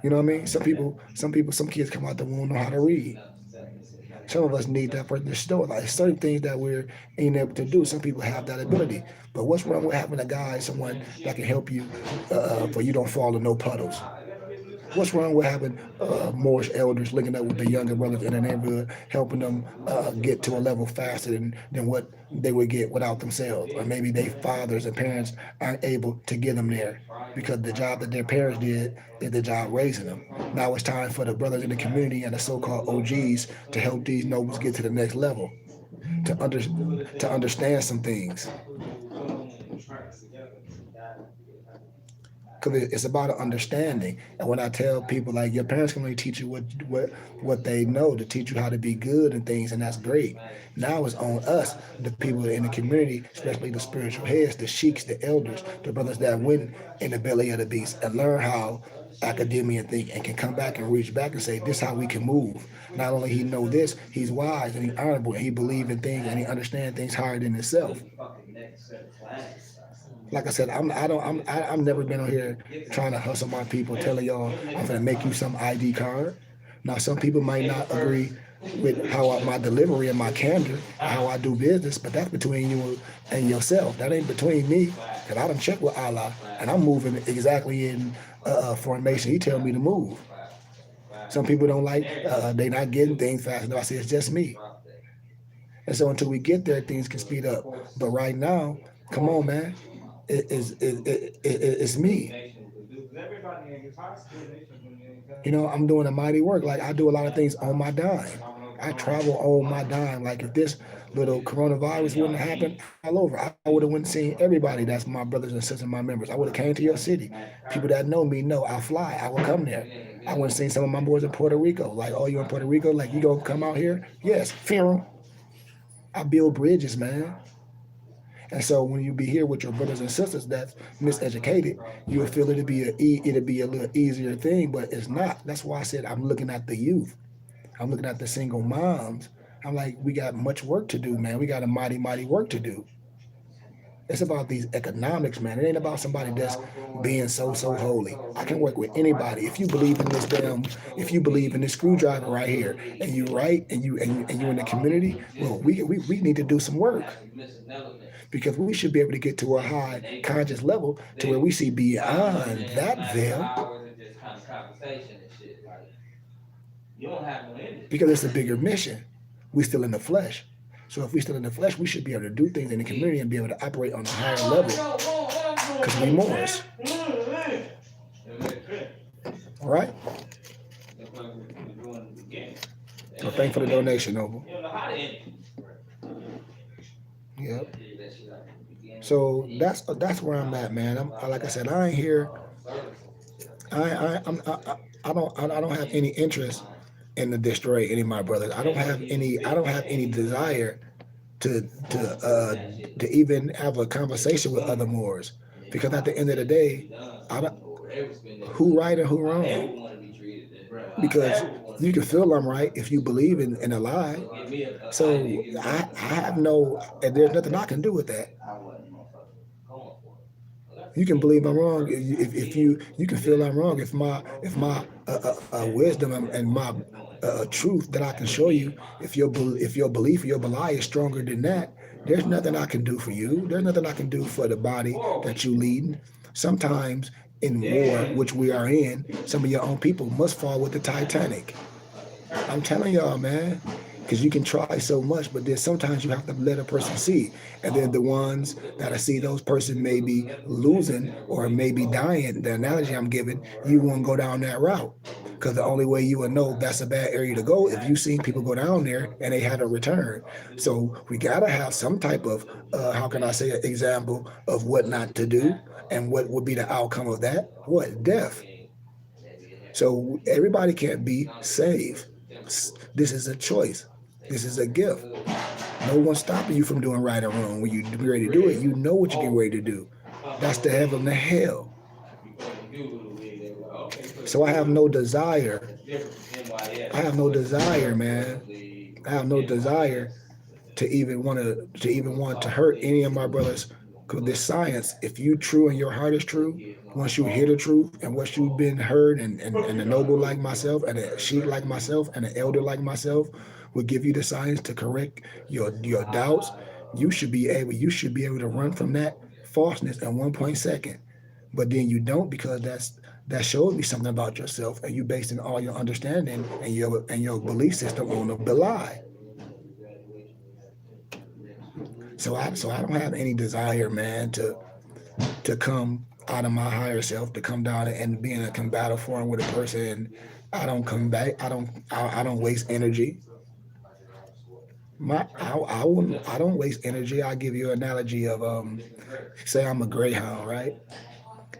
You know what I mean? Some kids come out the womb know how to read. Some of us need that person to show like certain things that we're ain't able to do. Some people have that ability. But what's wrong with having a guide, someone that can help you for you don't fall in no puddles? What's wrong with having Moorish elders linking up with the younger brothers in the neighborhood, helping them get to a level faster than what they would get without themselves? Or maybe their fathers and parents aren't able to get them there because the job that their parents did is the job raising them. Now it's time for the brothers in the community and the so-called OGs to help these nobles get to the next level, to understand some things. Because it's about an understanding. And when I tell people like your parents can only teach you what they know to teach you how to be good and things, and that's great. Now it's on us, the people in the community, especially the spiritual heads, the sheiks, the elders, the brothers that went in the belly of the beast and learn how academia think and can come back and reach back and say, this is how we can move. Not only he know this, he's wise and he's honorable and he believe in things and he understand things higher than himself. Like I said, I've never been on here trying to hustle my people, telling y'all I'm gonna make you some ID card. Now, some people might not agree with my delivery and my candor, how I do business, but that's between you and yourself. That ain't between me, cause I done checked with Allah, and I'm moving exactly in formation He tell me to move. Some people don't like they not getting things fast enough. I say it's just me. And so until we get there, things can speed up. But right now, come on, man, it's me. I'm doing a mighty work. Like I do a lot of things on my dime. I travel on my dime. Like if this little coronavirus wouldn't have happened all over, I would have went and seen everybody that's my brothers and sisters, my members. I would have came to your city. People that know me know I fly. I will come there. I went and seen some of my boys in Puerto Rico. Like, oh, you in Puerto Rico? Like, you gonna come out here? Yes, fear. I build bridges, man. And so when you be here with your brothers and sisters that's miseducated, you'll feel it'll be a little easier thing, but it's not. That's why I said I'm looking at the youth. I'm looking at the single moms. I'm like, we got much work to do, man. We got a mighty, mighty work to do. It's about these economics, man. It ain't about somebody that's being so holy. I can work with anybody. If you believe in this screwdriver right here, and you right, and you in the community, well, we need to do some work because we should be able to get to a high conscious level to where we see beyond that veil because it's a bigger mission. We still in the flesh. So if we still in the flesh, we should be able to do things in the community and be able to operate on a higher level because we Moors. All right? So thanks for the donation, Noble. Yep. So that's where I'm at, man. Like I said, I ain't here. I don't have any interest in to destroy any of my brothers. I don't have any desire to even have a conversation with other Moors because at the end of the day, I don't, who right and who wrong because you can feel I'm right if you believe in a lie. So I have no, and there's nothing I can do with that. You can believe I'm wrong if you can feel I'm wrong if my wisdom and my truth that I can show you if your belief or your belief is stronger than that. There's nothing I can do for you. There's nothing I can do for the body that you leading. Sometimes in war, which we are in, some of your own people must fall with the Titanic. I'm telling y'all, man, because you can try so much, but then sometimes you have to let a person see. And then the ones that I see those person may be losing or maybe dying, the analogy I'm giving, you won't go down that route. Because the only way you would know that's a bad area to go if you seen people go down there and they had a return. So we gotta have some type of how can I say an example of what not to do and what would be the outcome of that? What? Death. So everybody can't be saved. This is a choice. This is a gift. No one's stopping you from doing right or wrong. When you get ready to do it, you know what you're getting ready to do. That's the heaven and the hell. So I have no desire. I have no desire, man. I have no desire to hurt any of my brothers. Because this science, if you true and your heart is true, once you hear the truth and once you've been heard and a noble like myself and a sheep like myself and an elder like myself will give you the science to correct your doubts, you should be able to run from that falseness in 1 point second. But then you don't because that shows me something about yourself and you basing all your understanding and your belief system on the lie. So I don't have any desire, man, to come out of my higher self, to come down and be in a combative forum with a person. I don't come back. I don't waste energy. I don't waste energy. I give you an analogy of say I'm a greyhound, right?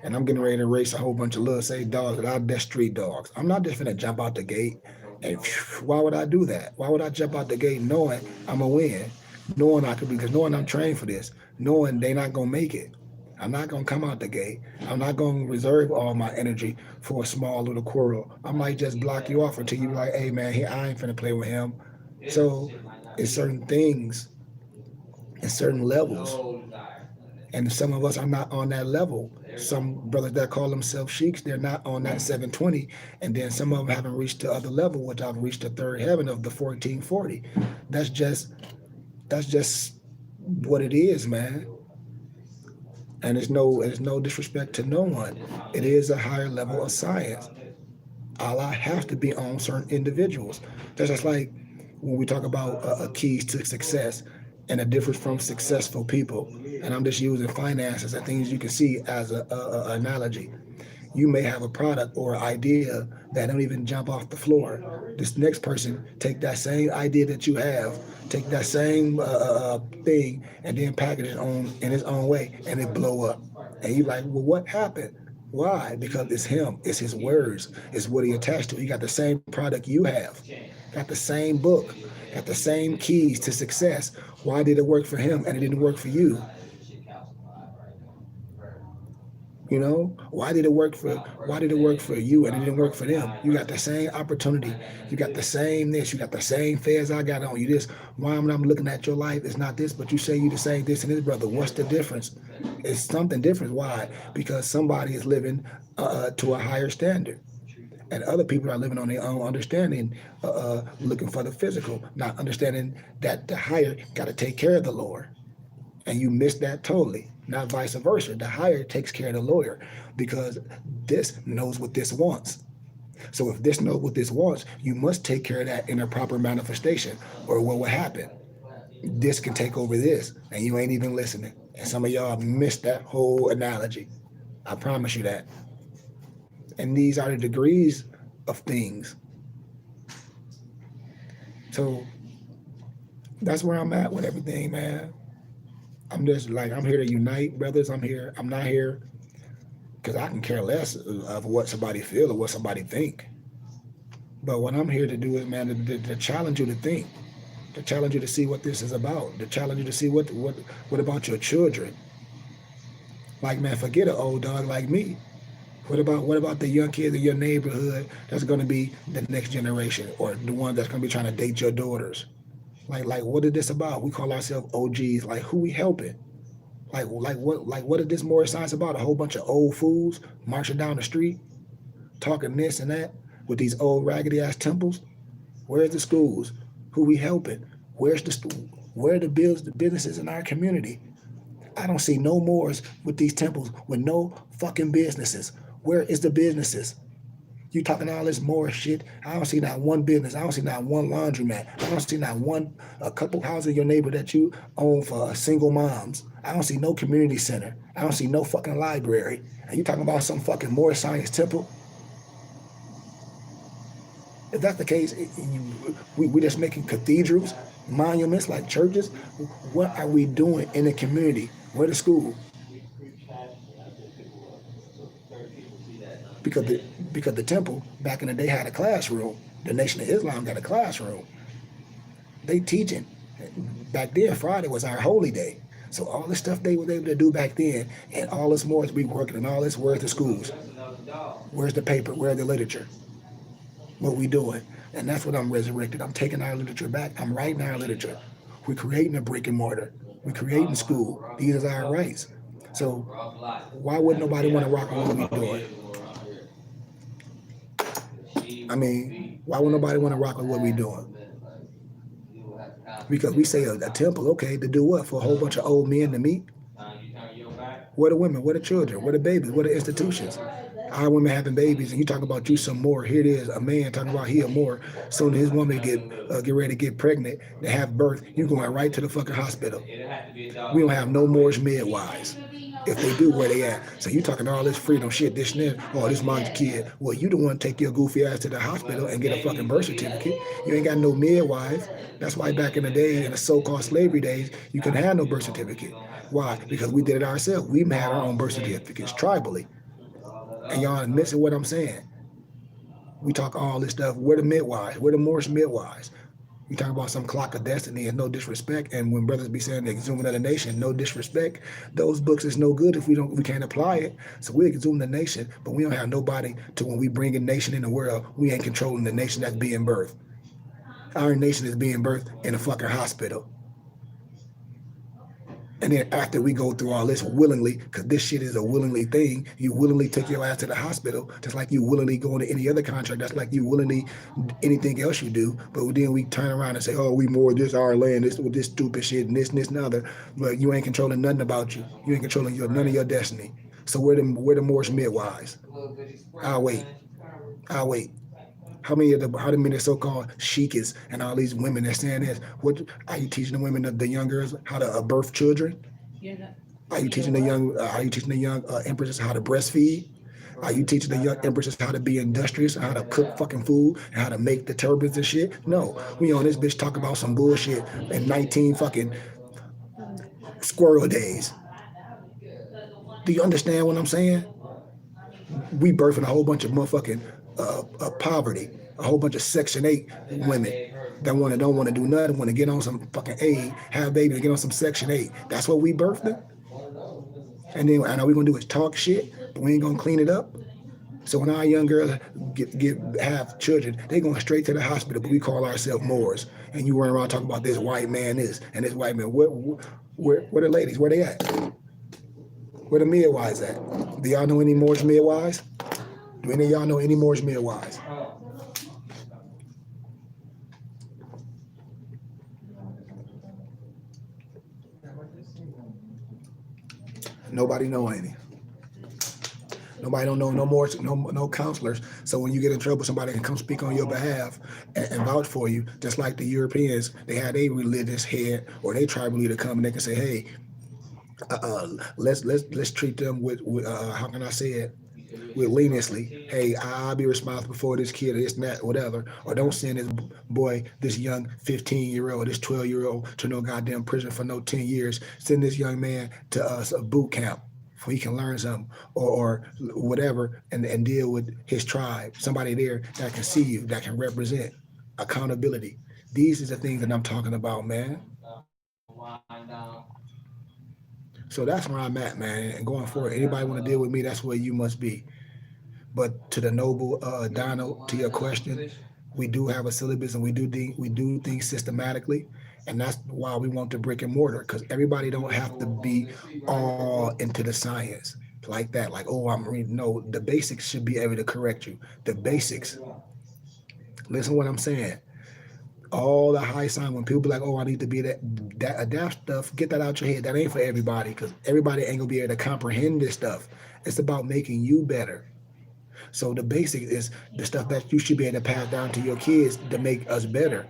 And I'm getting ready to race a whole bunch of little say dogs that are just street dogs. I'm not just gonna jump out the gate and why would I do that? Why would I jump out the gate knowing I'm gonna win? Knowing I could because knowing I'm trained for this, knowing they not gonna make it. I'm not gonna come out the gate. I'm not gonna reserve all my energy for a small little quarrel. I might just block you off until you be like, hey man, I ain't finna play with him. So it's certain things and certain levels And some of us are not on that level. Some brothers that call themselves sheiks, they're not on that 720. And then some of them haven't reached the other level, which I've reached the third heaven of the 1440. That's just that's just what it is, man. And it's no disrespect to no one. It is a higher level of science. Allah has to be on certain individuals. That's just like when we talk about keys to success and the difference from successful people. And I'm just using finances and things you can see as a analogy. You may have a product or idea that don't even jump off the floor. This next person take that same idea that you have, take that same thing, and then package it on in his own way, and it blow up. And you like, well, what happened? Why? Because it's him. It's his words. It's what he attached to. He got the same product you have. Got the same book. Got the same keys to success. Why did it work for him and it didn't work for you? You know, why did it work for you and it didn't work for them? You got the same opportunity. You got the same this. You got the same feds I got on you. This. Why when I'm looking at your life, it's not this, but you say you the same this and this, brother. What's the difference? It's something different. Why? Because somebody is living to a higher standard. And other people are living on their own understanding, looking for the physical, not understanding that the higher got to take care of the lower. And you miss that totally, not vice versa. The higher takes care of the lower because this knows what this wants. So if this knows what this wants, you must take care of that in a proper manifestation, or what will happen? This can take over this, and you ain't even listening. And some of y'all missed that whole analogy. I promise you that. And these are the degrees of things. So that's where I'm at with everything, man. I'm just like, I'm here to unite, brothers. I'm here. I'm not here because I can care less of what somebody feel or what somebody think. But what I'm here to do is, man, to challenge you to think, to challenge you to see what this is about, to challenge you to see what about your children. Like, man, forget an old dog like me. What about the young kids in your neighborhood that's going to be the next generation, or the one that's going to be trying to date your daughters? Like what is this about? We call ourselves OGs. Like, who we helping? What is this Moorish science about? A whole bunch of old fools marching down the street, talking this and that with these old raggedy ass temples. Where's the schools? Who we helping? Where are the businesses in our community? I don't see no Moors with these temples with no fucking businesses. Where is the businesses? You talking all this more shit. I don't see not one business. I don't see not one laundromat. I don't see not a couple houses in your neighbor that you own for single moms. I don't see no community center. I don't see no fucking library. And you talking about some fucking more science temple? If that's the case, we just making cathedrals, monuments like churches. What are we doing in the community? Where the school? Because the temple back in the day had a classroom. The Nation of Islam got a classroom. They teaching. Back then, Friday was our holy day. So all the stuff they were able to do back then, and all this more we working, and all this, where's the schools? Where's the paper? Where's the literature? What we doing? And that's what I'm resurrected. I'm taking our literature back. I'm writing our literature. We're creating a brick and mortar. We're creating school. These are our rights. So why would nobody want to rock on what we're doing? I mean, why would nobody want to rock with what we're doing? Because we say a temple, okay, to do what? For a whole bunch of old men to meet? Where the women? Where the children? Where the babies? Where the institutions? Our women having babies, and you talk about you some more. Here it is, a man talking about he a more. Soon as his woman get ready to get pregnant, to have birth, you going right to the fucking hospital. We don't have no Moorish midwives. If they do, where they at? So you talking all this freedom shit, this and that. Oh, this my kid. Well, you the one take your goofy ass to the hospital and get a fucking birth certificate. You ain't got no midwife. That's why back in the day, in the so-called slavery days, you couldn't have no birth certificate. Why? Because we did it ourselves. We had our own birth certificates tribally. And y'all missing what I'm saying. We talk all this stuff. Where the midwives? Where the Moorish midwives? You talk about some clock of destiny and no disrespect. And when brothers be saying the exhuming of the nation, no disrespect, those books is no good if we can't apply it. So we exhume the nation, but we don't have nobody to when we bring a nation in the world, we ain't controlling the nation that's being birthed. Our nation is being birthed in a fucking hospital. And then after we go through all this willingly, because this shit is a willingly thing, you willingly took your ass to the hospital, just like you willingly go into any other contract. That's like you willingly anything else you do. But then we turn around and say, oh, we more this our land, this with this stupid shit and this and other. But you ain't controlling nothing about you. You ain't controlling none of your destiny. So where the Moorish midwives? I'll wait. I'll wait. How many so-called sheikas and all these women that saying this? What are you teaching the women, the young girls, how to birth children? Yeah, that- Are you teaching the young? Are you teaching the young empresses how to breastfeed? Are you teaching the young empresses how to be industrious, how to cook fucking food, and how to make the turbans and shit? No, we on this bitch talk about some bullshit in 19 fucking squirrel days. Do you understand what I'm saying? We birthing a whole bunch of motherfucking poverty, a whole bunch of Section 8 women that don't want to do nothing, want to get on some fucking aid, have babies, get on some Section 8. That's what we birthing. And then I know we're gonna do is talk shit, but we ain't gonna clean it up. So when our young girls have children, they going straight to the hospital, but we call ourselves Moors. And you run around talking about this white man is and this white man. Where the ladies? Where they at? Where the midwives at? Do y'all know any Moorish midwives? Do any of y'all know any Moorish midwives? Nobody know any. Nobody don't know no more no counselors. So when you get in trouble, somebody can come speak on your behalf and vouch for you. Just like the Europeans, they had a religious head or they tribal leader come and they can say, hey, let's treat them with how can I say it? With leniently. Hey, I'll be responsible for this kid or this and that, whatever. Or don't send this boy, this young 15-year-old, this 12-year-old to no goddamn prison for no 10 years. Send this young man to a boot camp so he can learn something or whatever and deal with his tribe. Somebody there that can see you, that can represent accountability. These are the things that I'm talking about, man. So that's where I'm at, man. And going forward, anybody want to deal with me, that's where you must be. But to the noble Donald, to your question, we do have a syllabus and we do things systematically, and that's why we want the brick and mortar because everybody don't have to be all into the science like that. Like, oh, I'm reading. No, the basics should be able to correct you. The basics. Listen to what I'm saying. All the high sign when people be like, oh, I need to be that adapt stuff. Get that out your head. That ain't for everybody because everybody ain't gonna be able to comprehend this stuff. It's about making you better. So the basic is the stuff that you should be able to pass down to your kids to make us better.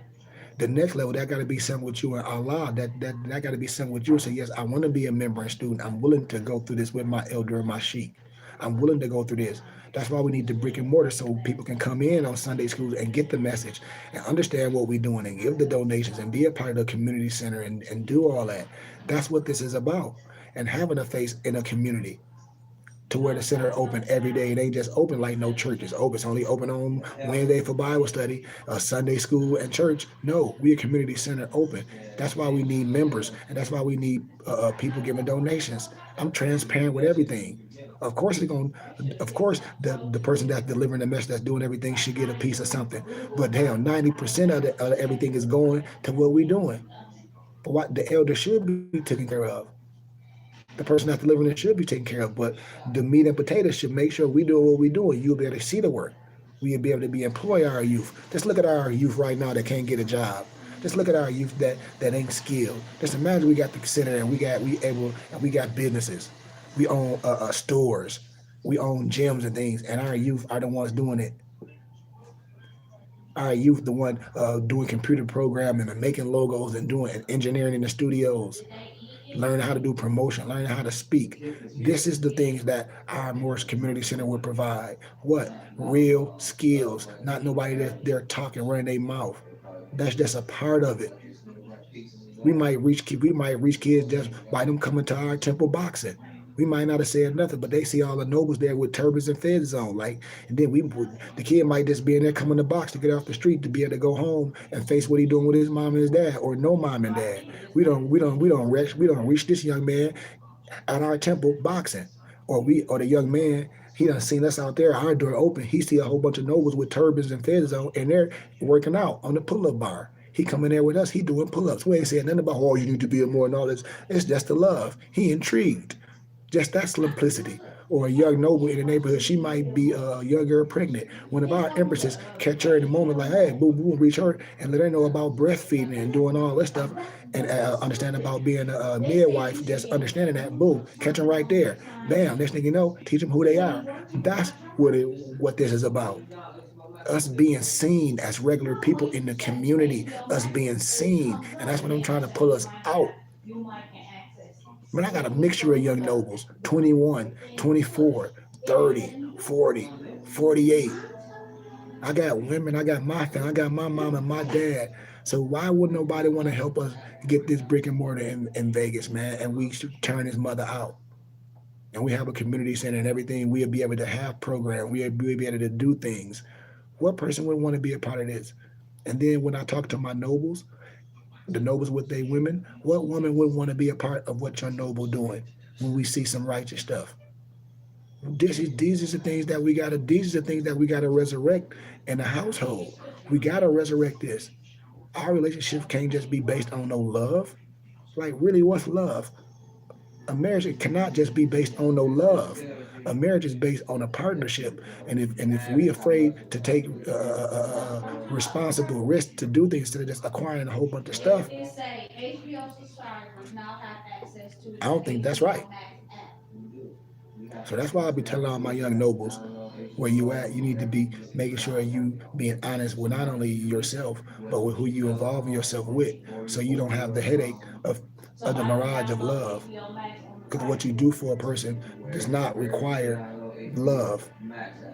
The next level, that got to be something with you and Allah. That got to be something with you. So yes, I want to be a member and student. I'm willing to go through this with my elder and my sheik. I'm willing to go through this. That's why we need the brick and mortar so people can come in on Sunday schools and get the message and understand what we're doing and give the donations and be a part of the community center and do all that. That's what this is about. And having a face in a community to where the center open every day. It ain't just open like no church is open. It's only open on Wednesday for Bible study, Sunday school, and church. No, we a community center open. That's why we need members, and that's why we need people giving donations. I'm transparent with everything. Of course, of course, the person that's delivering the message, that's doing everything, should get a piece of something. But hell, 90% of everything is going to what we're doing. But what the elder should be taken care of. The person that's delivering it should be taken care of, but the meat and potatoes should make sure we do what we're doing. You'll be able to see the work. We'll be able to be employ our youth. Just look at our youth right now that can't get a job. Just look at our youth that ain't skilled. Just imagine we got the center and we got businesses. We own stores. We own gyms and things, and our youth are the ones doing it. Our youth, the one doing computer programming and making logos and doing and engineering in the studios, learning how to do promotion, learning how to speak. This is the things that our Moorish Community Center will provide. What? Real skills, not nobody that they're talking, running their mouth. That's just a part of it. We might reach kids just by them coming to our temple boxing. We might not have said nothing, but they see all the nobles there with turbans and fez on. Like, and then the kid might just be in there coming to box to get off the street to be able to go home and face what he doing with his mom and his dad, or no mom and dad. We don't reach this young man at our temple boxing, or the young man. He done seen us out there, our door open. He see a whole bunch of nobles with turbans and fez on, and they're working out on the pull-up bar. He come in there with us. He doing pull-ups. We ain't saying nothing about, oh, you need to be more and all this. It's just the love. He intrigued. Just that simplicity. Or a young noble in the neighborhood, she might be a young girl pregnant. One of our empresses catch her in the moment, like, hey, boo, boo, reach her and let her know about breastfeeding and doing all this stuff, and understand about being a midwife. Just understanding that, boom, catch them right there. Bam, next thing you know, teach them who they are. That's what this is about. Us being seen as regular people in the community, us being seen, and that's what I'm trying to pull us out. Man, I got a mixture of young nobles, 21, 24, 30, 40, 48. I got women, I got my family, I got my mom and my dad. So why would nobody want to help us get this brick and mortar in Vegas, man? And we should turn his mother out. And we have a community center and everything. We'll be able to have programs. We'll be able to do things. What person would want to be a part of this? And then when I talk to my nobles, the nobles with their women, what woman would want to be a part of what your noble doing when we see some righteous stuff? These are the things that we gotta these are the things that we gotta resurrect in the household. We gotta resurrect this. Our relationship can't just be based on no love. Like really, what's love? A marriage cannot just be based on no love. A marriage is based on a partnership, and if we afraid to take responsible risk to do things instead of just acquiring a whole bunch of stuff, I don't think that's right. So that's why I be telling all my young nobles, where you at, you need to be making sure you being honest with not only yourself, but with who you involving yourself with, so you don't have the headache of the mirage of love. Because what you do for a person does not require love.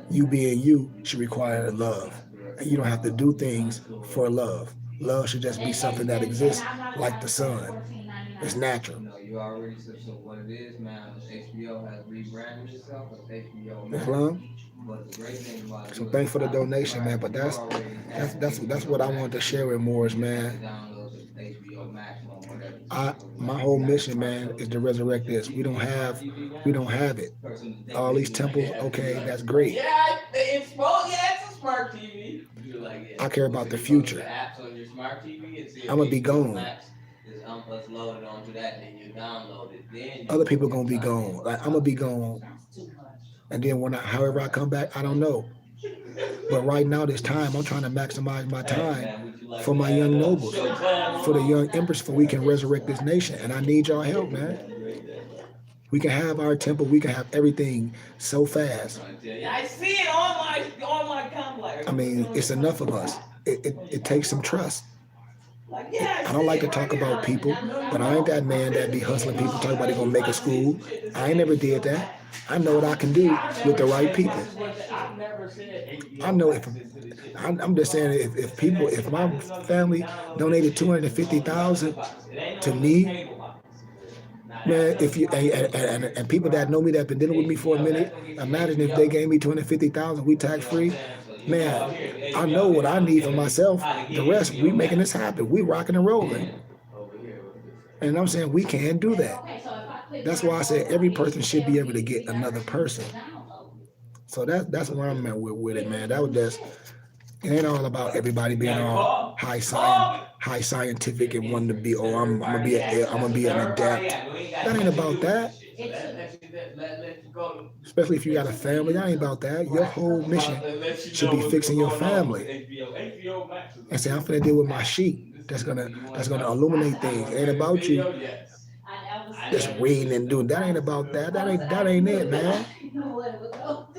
You being you should require love. And you don't have to do things for love. Love should just be something that exists like the sun. It's natural. You already said so. What it is, man? HBO has rebranded itself as HBO Max. Islam. But the great thing about it, So thanks for the donation, man. But that's what I wanted to share with Moors, man. My whole mission, man, is to resurrect this. We don't have it. All these temples, okay, that's great. Yeah, it's a smart TV. I care about the future. Apps on your smart TV and see if I'm gonna be HBO gone. Max is uploaded onto that, then you download it. Then Other people gonna be gone. Like I'm gonna be gone, and then however I come back, I don't know. But right now, this time, I'm trying to maximize my time for my young nobles, for the young empress, for we can resurrect this nation. And I need y'all help, man. We can have our temple, we can have everything so fast. I see it on my complex. I mean, it's enough of us. It takes some trust. I don't like to talk about people, but I ain't that man that be hustling people, talking about they gonna make a school. I ain't never did that. I know what I can do with the right people. I know I'm just saying if my family donated 250,000 to me, man, if you and people that know me that been dealing with me for a minute, imagine if they gave me 250,000, we tax free. Man, I know what I need for myself. The rest, we making this happen. We rocking and rolling. And I'm saying we can do that. That's why I said every person should be able to get another person. So that's where I'm at with it, man. That was just, it ain't all about everybody being all high scientific and wanting to be, oh, I'm gonna be an adept. That ain't about that. Especially if you got a family, that ain't about that. Your whole mission should be fixing your family. And say, I'm finna deal with my sheep. That's gonna illuminate things. It ain't about you just reading and doing. That ain't about that. That ain't it, man.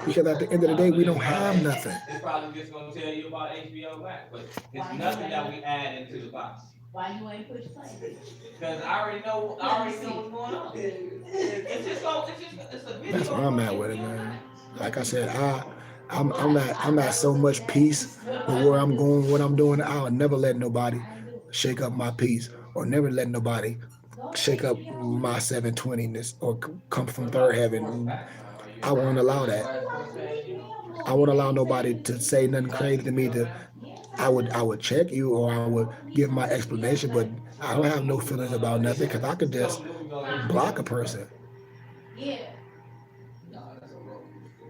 Because at the end of the day, we don't have nothing. It's probably just gonna tell you about HBO Max, but it's nothing that we add into the box. Why you ain't push play? Because I already know what's going on. It's a video. That's where I'm at with it, man. Like I said, I'm not so much peace with where I'm going, what I'm doing. I'll never let nobody shake up my peace, or never let nobody shake up my 720ness or come from third heaven. I won't allow that. I won't allow nobody to say nothing crazy to me. I would check you, or I would give my explanation, but I don't have no feelings about nothing, because I could just block a person.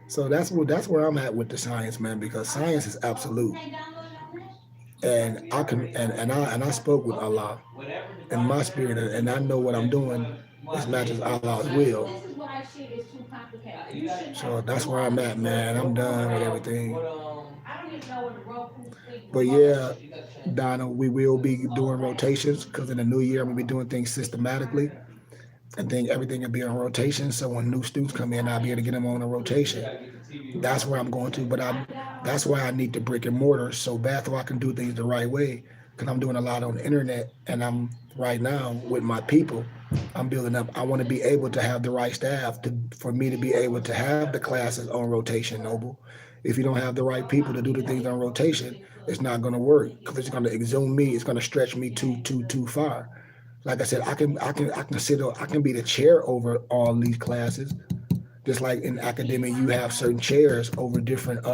So that's where I'm at with the science, man, because science is absolute. and I can and I spoke with Allah in my spirit, and I know what I'm doing is matches Allah's will. This is what I shit is too complicated. You should So know. that's where I'm at, man. I'm done with everything. I don't even know what the Roku thing, But remote yeah, is. Donna, we will be doing rotations because in the new year I'm gonna be doing things systematically. I think everything will be on rotation. So when new students come in, I'll be able to get them on a rotation. That's where I'm going to. But that's why I need the brick and mortar so bad so I can do things the right way. Because I'm doing a lot on the internet, and I'm right now with my people. I'm building up. I want to be able to have the right staff to for me to be able to have the classes on rotation, Noble. If you don't have the right people to do the things on rotation, it's not going to work because it's going to exhume me. It's going to stretch me too far. Like I said, I can be the chair over all these classes. Just like in academia, you have certain chairs over different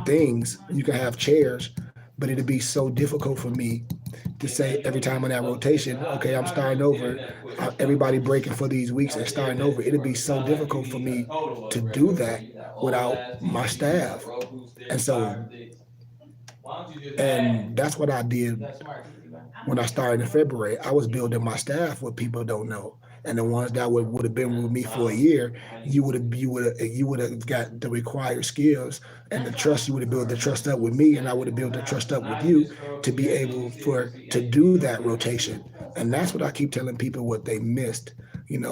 things. You can have chairs, but it'd be so difficult for me to say every time on that rotation, okay, I'm starting over. Everybody breaking for these weeks and starting over. It'd be so difficult for me to do that without my staff. And so, and that's what I did when I started in February. I was building my staff with people don't know. And the ones that would have been with me for a year, you would have got the required skills and the trust. You would have built the trust up with me, and I would have built the trust up with you to be able for to do that rotation. And that's what I keep telling people what they missed.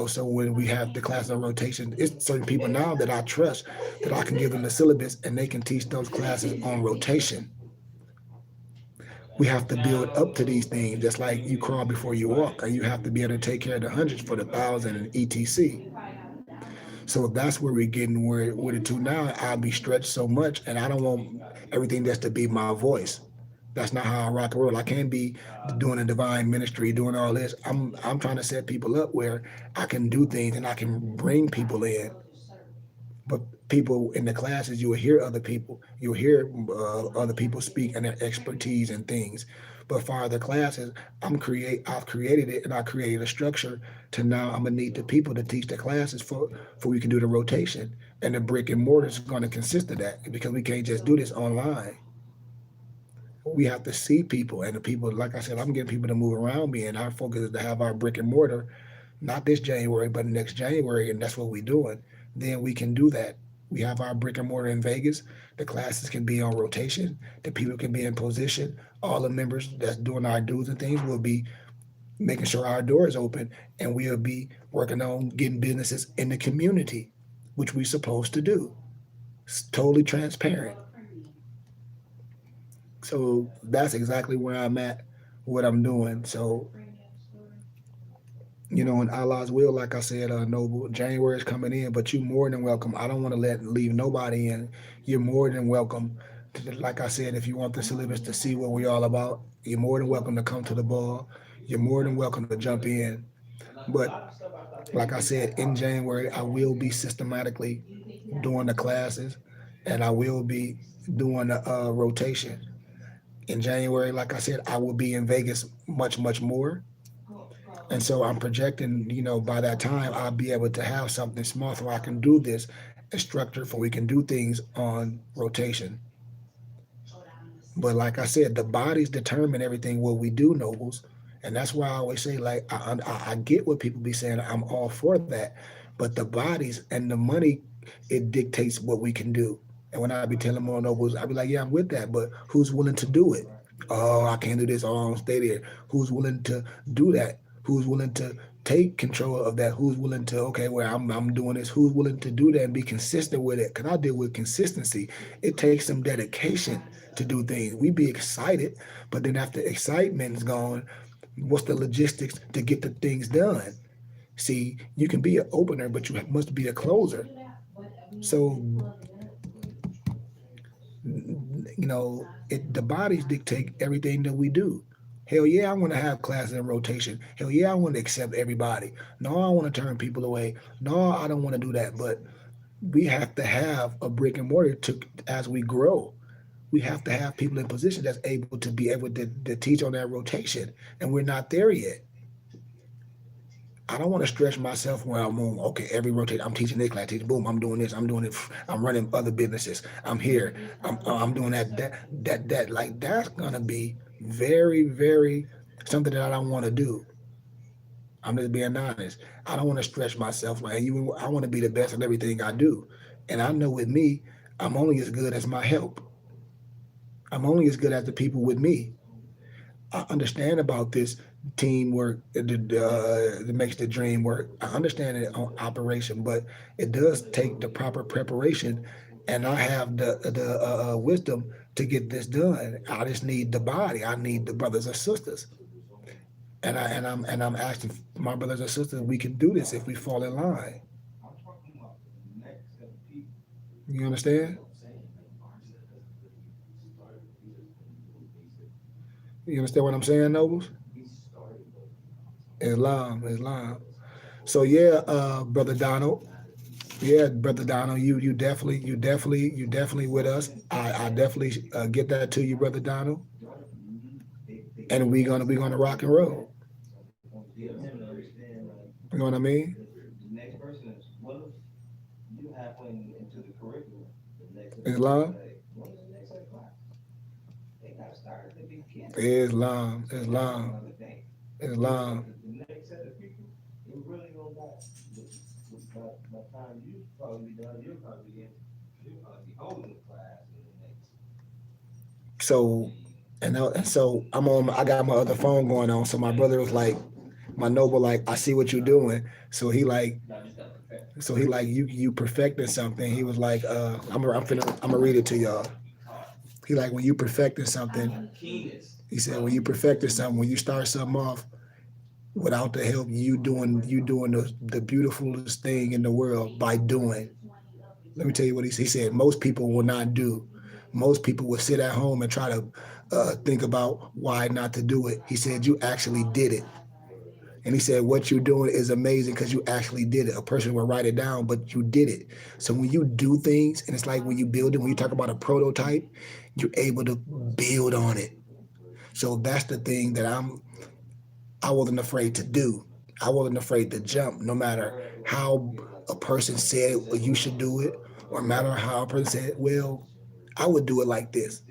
So when we have the class on rotation, it's certain people now that I trust that I can give them the syllabus and they can teach those classes on rotation. We have to build up to these things, just like you crawl before you walk, and you have to be able to take care of the hundreds for the thousand and etc. So that's where we're getting where with it to now. I'll be stretched so much, and I don't want everything just to be my voice. That's not how I rock and roll. I can't be doing a divine ministry, doing all this. I'm trying to set people up where I can do things and I can bring people in. But people in the classes, you will hear other people, you'll hear other people speak and their expertise and things. But for the classes, I've created it, and I created a structure to now I'm gonna need the people to teach the classes for we can do the rotation, and the brick and mortar is going to consist of that because we can't just do this online. We have to see people, and the people, like I said, I'm getting people to move around me, and our focus is to have our brick and mortar, not this January, but next January, and that's what we're doing. Then we can do that. We have our brick and mortar in Vegas. The classes can be on rotation. The people can be in position. All the members that's doing our dues and things will be making sure our door is open, and we'll be working on getting businesses in the community, which we're supposed to do. It's totally transparent. So that's exactly where I'm at, what I'm doing. So, in Allah's will, like I said, Noble, January is coming in, but you more than welcome. I don't want to leave nobody in. You're more than welcome. Like I said, if you want the syllabus to see what we're all about, you're more than welcome to come to the ball. You're more than welcome to jump in. But like I said, in January, I will be systematically doing the classes, and I will be doing the rotation. In January, like I said, I will be in Vegas much more. And so I'm projecting, by that time, I'll be able to have something small so I can do this and structured so we can do things on rotation. But like I said, the bodies determine everything what we do, nobles. And that's why I always say, like, I get what people be saying. I'm all for that. But the bodies and the money, it dictates what we can do. And when I be telling more nobles, I be like, yeah, I'm with that. But who's willing to do it? Oh, I can't do this. Oh, I'll stay there. Who's willing to do that? Who's willing to take control of that? Who's willing to, okay, well, I'm doing this. Who's willing to do that and be consistent with it? Because I deal with consistency. It takes some dedication to do things. We be excited, but then after excitement is gone, what's the logistics to get the things done? See, you can be an opener, but you must be a closer. So, the bodies dictate everything that we do. Hell yeah, I want to have classes in rotation. Hell yeah, I want to accept everybody. No, I want to turn people away. No, I don't want to do that. But we have to have a brick and mortar to as we grow. We have to have people in position that's able to be able to teach on that rotation. And we're not there yet. I don't want to stretch myself where I'm on. Okay, every rotation, I'm teaching this class, teaching boom, I'm doing this, I'm doing it. I'm running other businesses. I'm here. I'm doing that. That. Like that's gonna be very, very something that I don't want to do. I'm just being honest. I don't want to stretch myself. Like you, I want to be the best at everything I do. And I know with me, I'm only as good as my help. I'm only as good as the people with me. I understand about this teamwork that makes the dream work. I understand it on operation, but it does take the proper preparation, and I have the wisdom to get this done. I just need the body. I need the brothers and sisters, and I'm asking my brothers and sisters. We can do this if we fall in line. I'm talking about the next set of people. You You understand? know what I'm saying? Like Mark said, You understand what I'm saying, Nobles? he started, but Islam, Islam. So yeah, brother Donald. Yeah, brother Donald, you definitely with us. I definitely get that to you, brother Donald. And we gonna rock and roll. get him to understand, like, You know what I mean? the next person is, what if you halfway into the curriculum, the next set of people Islam, say, when is the next set of class? They gotta start at the beginning. Islam, That's Islam, another thing. Islam. The next set of people, it really go back, by the time you probably be done, you'll probably be holding the class in the next. So and so I got my other phone going on. So my brother was like, my noble, like, I see what you're doing. So he like, Now just gotta perfect. so he like you perfected something. He was like, I'm gonna read it to y'all. He like when you perfected something. Keenness. He said when you perfected something, when you start something off without the help, you doing the beautifulest thing in the world by doing. Let me tell you what he said. Most people will not do. Most people will sit at home and try to think about why not to do it. He said you actually did it. And he said, what you're doing is amazing because you actually did it. A person will write it down, but you did it. So when you do things, and it's like when you build it, when you talk about a prototype, you're able to build on it. So that's the thing that I wasn't afraid to do. I wasn't afraid to jump, no matter how a person said, well, you should do it, or no matter how a person said, well, I would do it like this.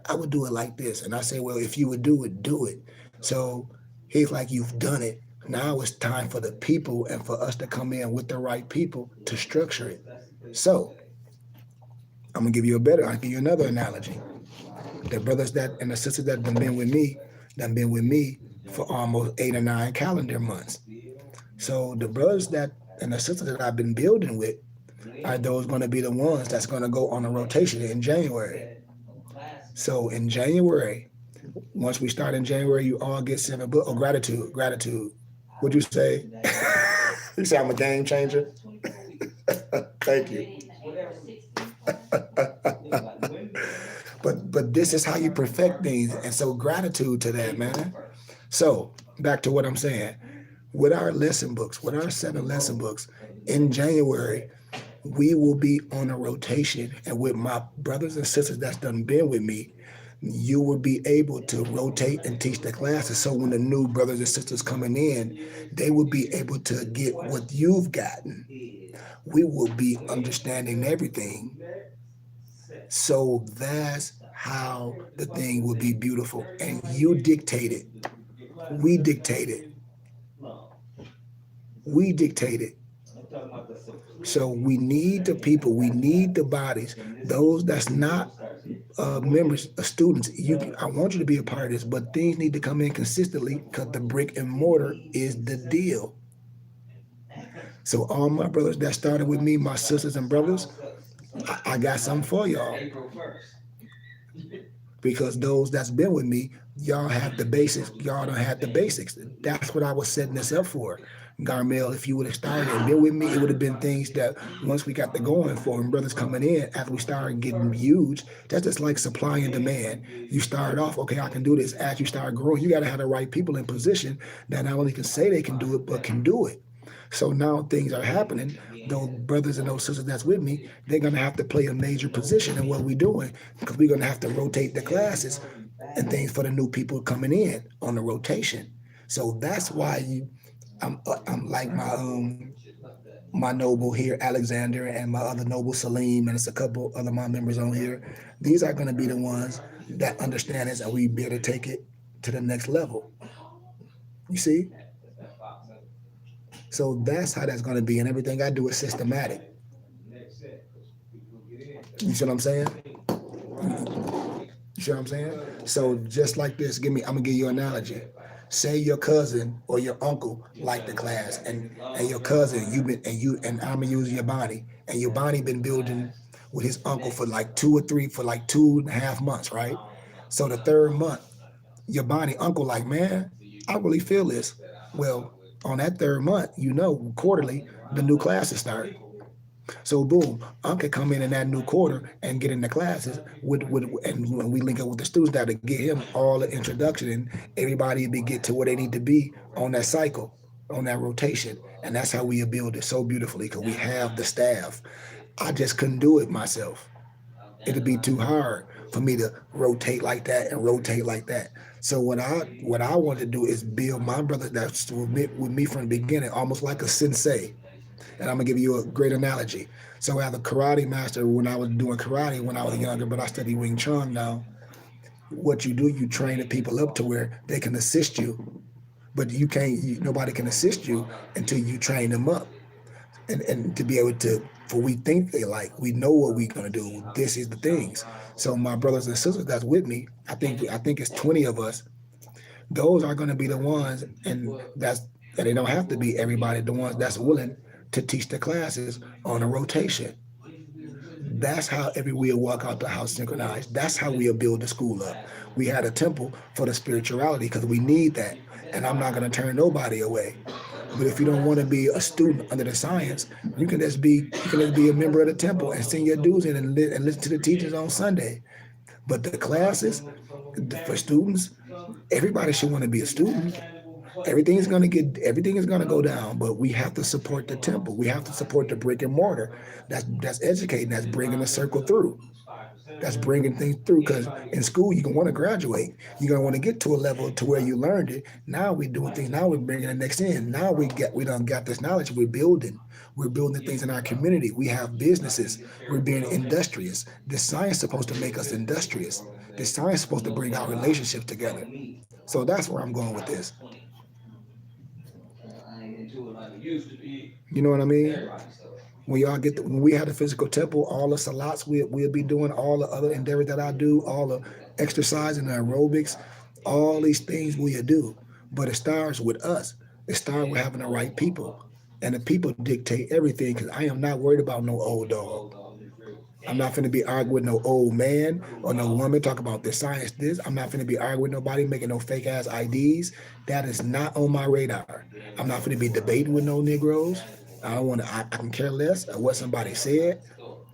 I would do it like this. And I say, well, if you would do it, do it. So he's like, you've done it. Now it's time for the people and for us to come in with the right people to structure it. So I'll give you another analogy. The brothers that and the sisters that been with me for almost 8 or 9 calendar months. So the brothers that and the sisters that I've been building with are those going to be the ones that's going to go on a rotation in January. So in January, once we start in January, you all get 7 books. Oh, gratitude, gratitude. Would you say? You say I'm a game changer? Thank you. But this is how you perfect things, and so gratitude to that, man. So back to what I'm saying. With our lesson books, with our 7 lesson books, in January, we will be on a rotation, and with my brothers and sisters that's done been with me, you will be able to rotate and teach the classes. So when the new brothers and sisters coming in, they will be able to get what you've gotten. We will be understanding everything. So that's how the thing will be beautiful. And you dictate it. We dictate it. We dictate it. So we need the people. We need the bodies. Those that's not members, students. I want you to be a part of this, but things need to come in consistently because the brick and mortar is the deal. So all my brothers that started with me, my sisters and brothers, I got something for y'all. April 1st. Because those that's been with me, y'all have the basics. Y'all don't have the basics. That's what I was setting this up for. Garmel, if you would have started and been with me, it would have been things that once we got the going for and brothers coming in, after we started getting huge, that's just like supply and demand. You start off, okay, I can do this. As you start growing, you got to have the right people in position that not only can say they can do it, but can do it. So now things are happening. Those brothers and those sisters that's with me, they're going to have to play a major position in what we're doing because we're going to have to rotate the classes and things for the new people coming in on the rotation. So that's why I'm like my noble here, Alexander, and my other noble Salim, and it's a couple other my members on here. These are going to be the ones that understand this, and we be able to take it to the next level. You see? So that's how that's going to be, and everything I do is systematic. You see what I'm saying? You see what I'm saying? So just like this, I'm gonna give you an analogy. Say your cousin or your uncle like the class, and your cousin and I'm gonna use your Bonnie, and your Bonnie been building with his uncle for like 2 or 3 for like 2.5 months, right? So the third month, your Bonnie uncle like, man, I really feel this. Well, on that third month, quarterly, the new classes start. So boom, I can come in that new quarter and get in the classes and when we link up with the students now to get him all the introduction and everybody be get to where they need to be on that cycle, on that rotation. And that's how we build it so beautifully because we have the staff. I just couldn't do it myself. It'd be too hard for me to rotate like that and rotate like that. So what I want to do is build my brother that's with me from the beginning, almost like a sensei. And I'm gonna give you a great analogy. So I have a karate master when I was doing karate when I was younger, but I study Wing Chun now. What you do, you train the people up to where they can assist you, but nobody can assist you until you train them up. And to be able to, for we think they like, we know what we're gonna do. This is the things. So my brothers and sisters that's with me, I think it's 20 of us. Those are gonna be the ones, and they don't have to be everybody. The ones that's willing to teach the classes on a rotation. That's how every we'll walk out the house synchronized. That's how we'll build the school up. We had a temple for the spirituality because we need that. And I'm not going to turn nobody away. But if you don't want to be a student under the science, you can just be a member of the temple and send your dues in and listen to the teachers on Sunday. But the classes for students, everybody should want to be a student. Everything is gonna go down, but we have to support the temple. We have to support the brick and mortar. That's educating. That's bringing the circle through. That's bringing things through. Because in school, you can want to graduate. You're gonna want to get to a level to where you learned it. Now we're doing things. Now we're bringing the next in. Now we done got this knowledge. We're building. We're building things in our community. We have businesses. We're being industrious. This science is supposed to make us industrious. This science is supposed to bring our relationships together. So that's where I'm going with this. You know what I mean? When we had the physical temple, all the salats we'll be doing, all the other endeavors that I do, all the exercise and the aerobics, all these things we'll do. But it starts with us. It starts with having the right people. And the people dictate everything because I am not worried about no old dog. I'm not finna be arguing with no old man or no woman talk about this science, this. I'm not finna be arguing with nobody making no fake ass IDs. That is not on my radar. I'm not finna be debating with no Negroes. I don't wanna, I can care less of what somebody said.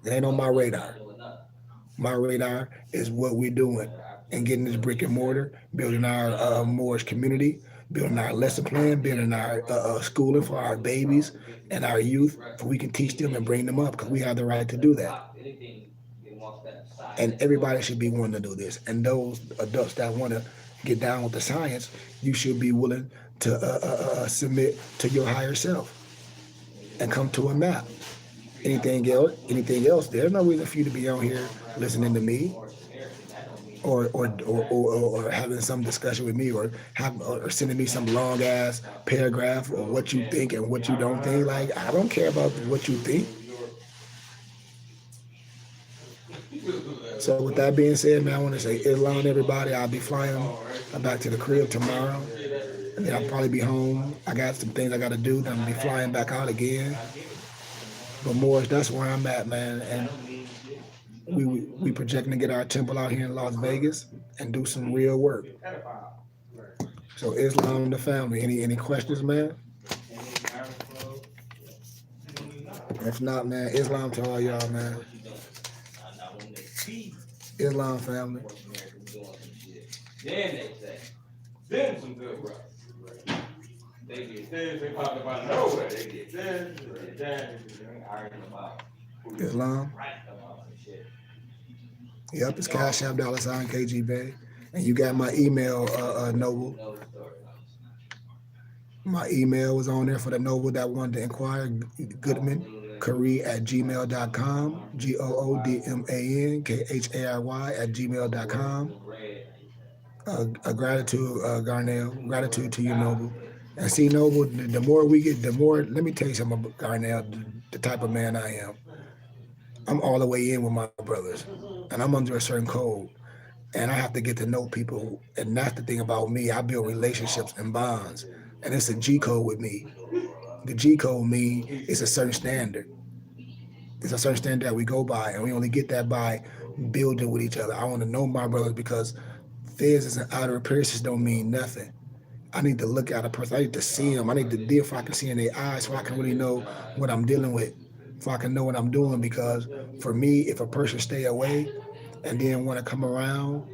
It ain't on my radar. My radar is what we're doing and getting this brick and mortar, building our Moorish community, building our lesson plan, building our schooling for our babies and our youth, so we can teach them and bring them up because we have the right to do that. And everybody should be wanting to do this. And those adults that want to get down with the science, you should be willing to submit to your higher self and come to a map. Anything else, there's no reason for you to be on here listening to me or having some discussion with me or sending me some long ass paragraph or what you think and what you don't think. Like, I don't care about what you think. So with that being said, man, I want to say Islam, everybody. I'll be flying back to the crib tomorrow. And then I'll probably be home. I got some things I got to do. Then I'll be flying back out again. But Morris, that's where I'm at, man. And we projecting to get our temple out here in Las Vegas and do some real work. So Islam and the family. Any questions, man? If not, man, Islam to all y'all, man. Islam family. Then they say, them some good brothers. They get this, they pop up out of nowhere. They get this, they that, they arguing about Islam. right about some shit. Yep, it's Cash App $ KG Bay. And you got my email, Noble. My email was on there for the noble that wanted to inquire. Goodman Curry at gmail.com. GOODMAN KHARY at gmail.com. Gratitude, Garnell. Gratitude to you, Noble. And see, Noble, the more we get, the more, let me tell you something about Garnell, the type of man I am. I'm all the way in with my brothers, and I'm under a certain code. And I have to get to know people. And that's the thing about me. I build relationships and bonds. And it's a G code with me. The G code means it's a certain standard. It's a certain standard that we go by, and we only get that by building with each other. I want to know my brothers because fizz and outer appearances don't mean nothing. I need to look at a person. I need to see them. I need to deal if I can see in their eyes so I can really know what I'm dealing with. So I can know what I'm doing because for me, if a person stay away and then want to come around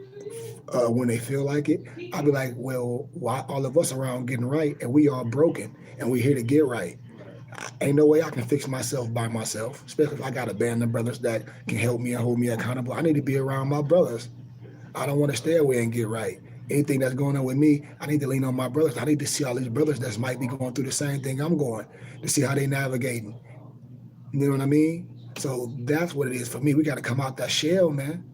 when they feel like it, I'll be like, well, why all of us around getting right and we all broken and we here to get right? Ain't no way I can fix myself by myself, especially if I got a band of brothers that can help me and hold me accountable. I need to be around my brothers. I don't want to stay away and get right. Anything that's going on with me, I need to lean on my brothers. I need to see all these brothers that might be going through the same thing I'm going to see how they navigating. You know what I mean? So that's what it is for me. We got to come out that shell, man.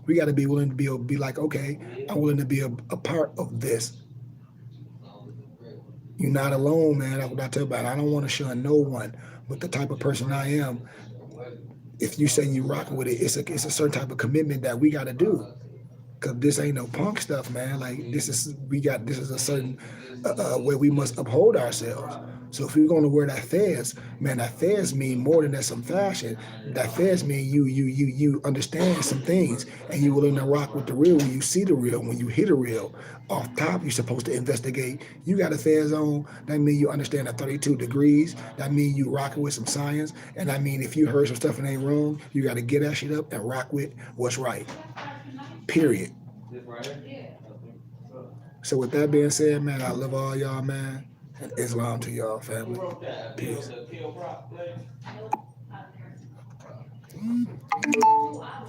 We got to be willing to be like, okay, I'm willing to be a part of this. You're not alone, man. That's what I tell about. I don't want to shun no one, but the type of person I am, if you say you rock with it, it's a certain type of commitment that we got to do. Cause this ain't no punk stuff, man. Like this is a certain way we must uphold ourselves. So if we're gonna wear that fez, man, that fez mean more than that some fashion. That fez mean you understand some things and you willing to rock with the real when you see the real, when you hear the real. Off top, you're supposed to investigate. You got a fez on, that mean you understand the 32 degrees. That mean you rocking with some science. And I mean if you heard some stuff and ain't wrong, you gotta get that shit up and rock with what's right. Period. So with that being said, man, I love all y'all, man. And Islam to y'all, family. Peace. I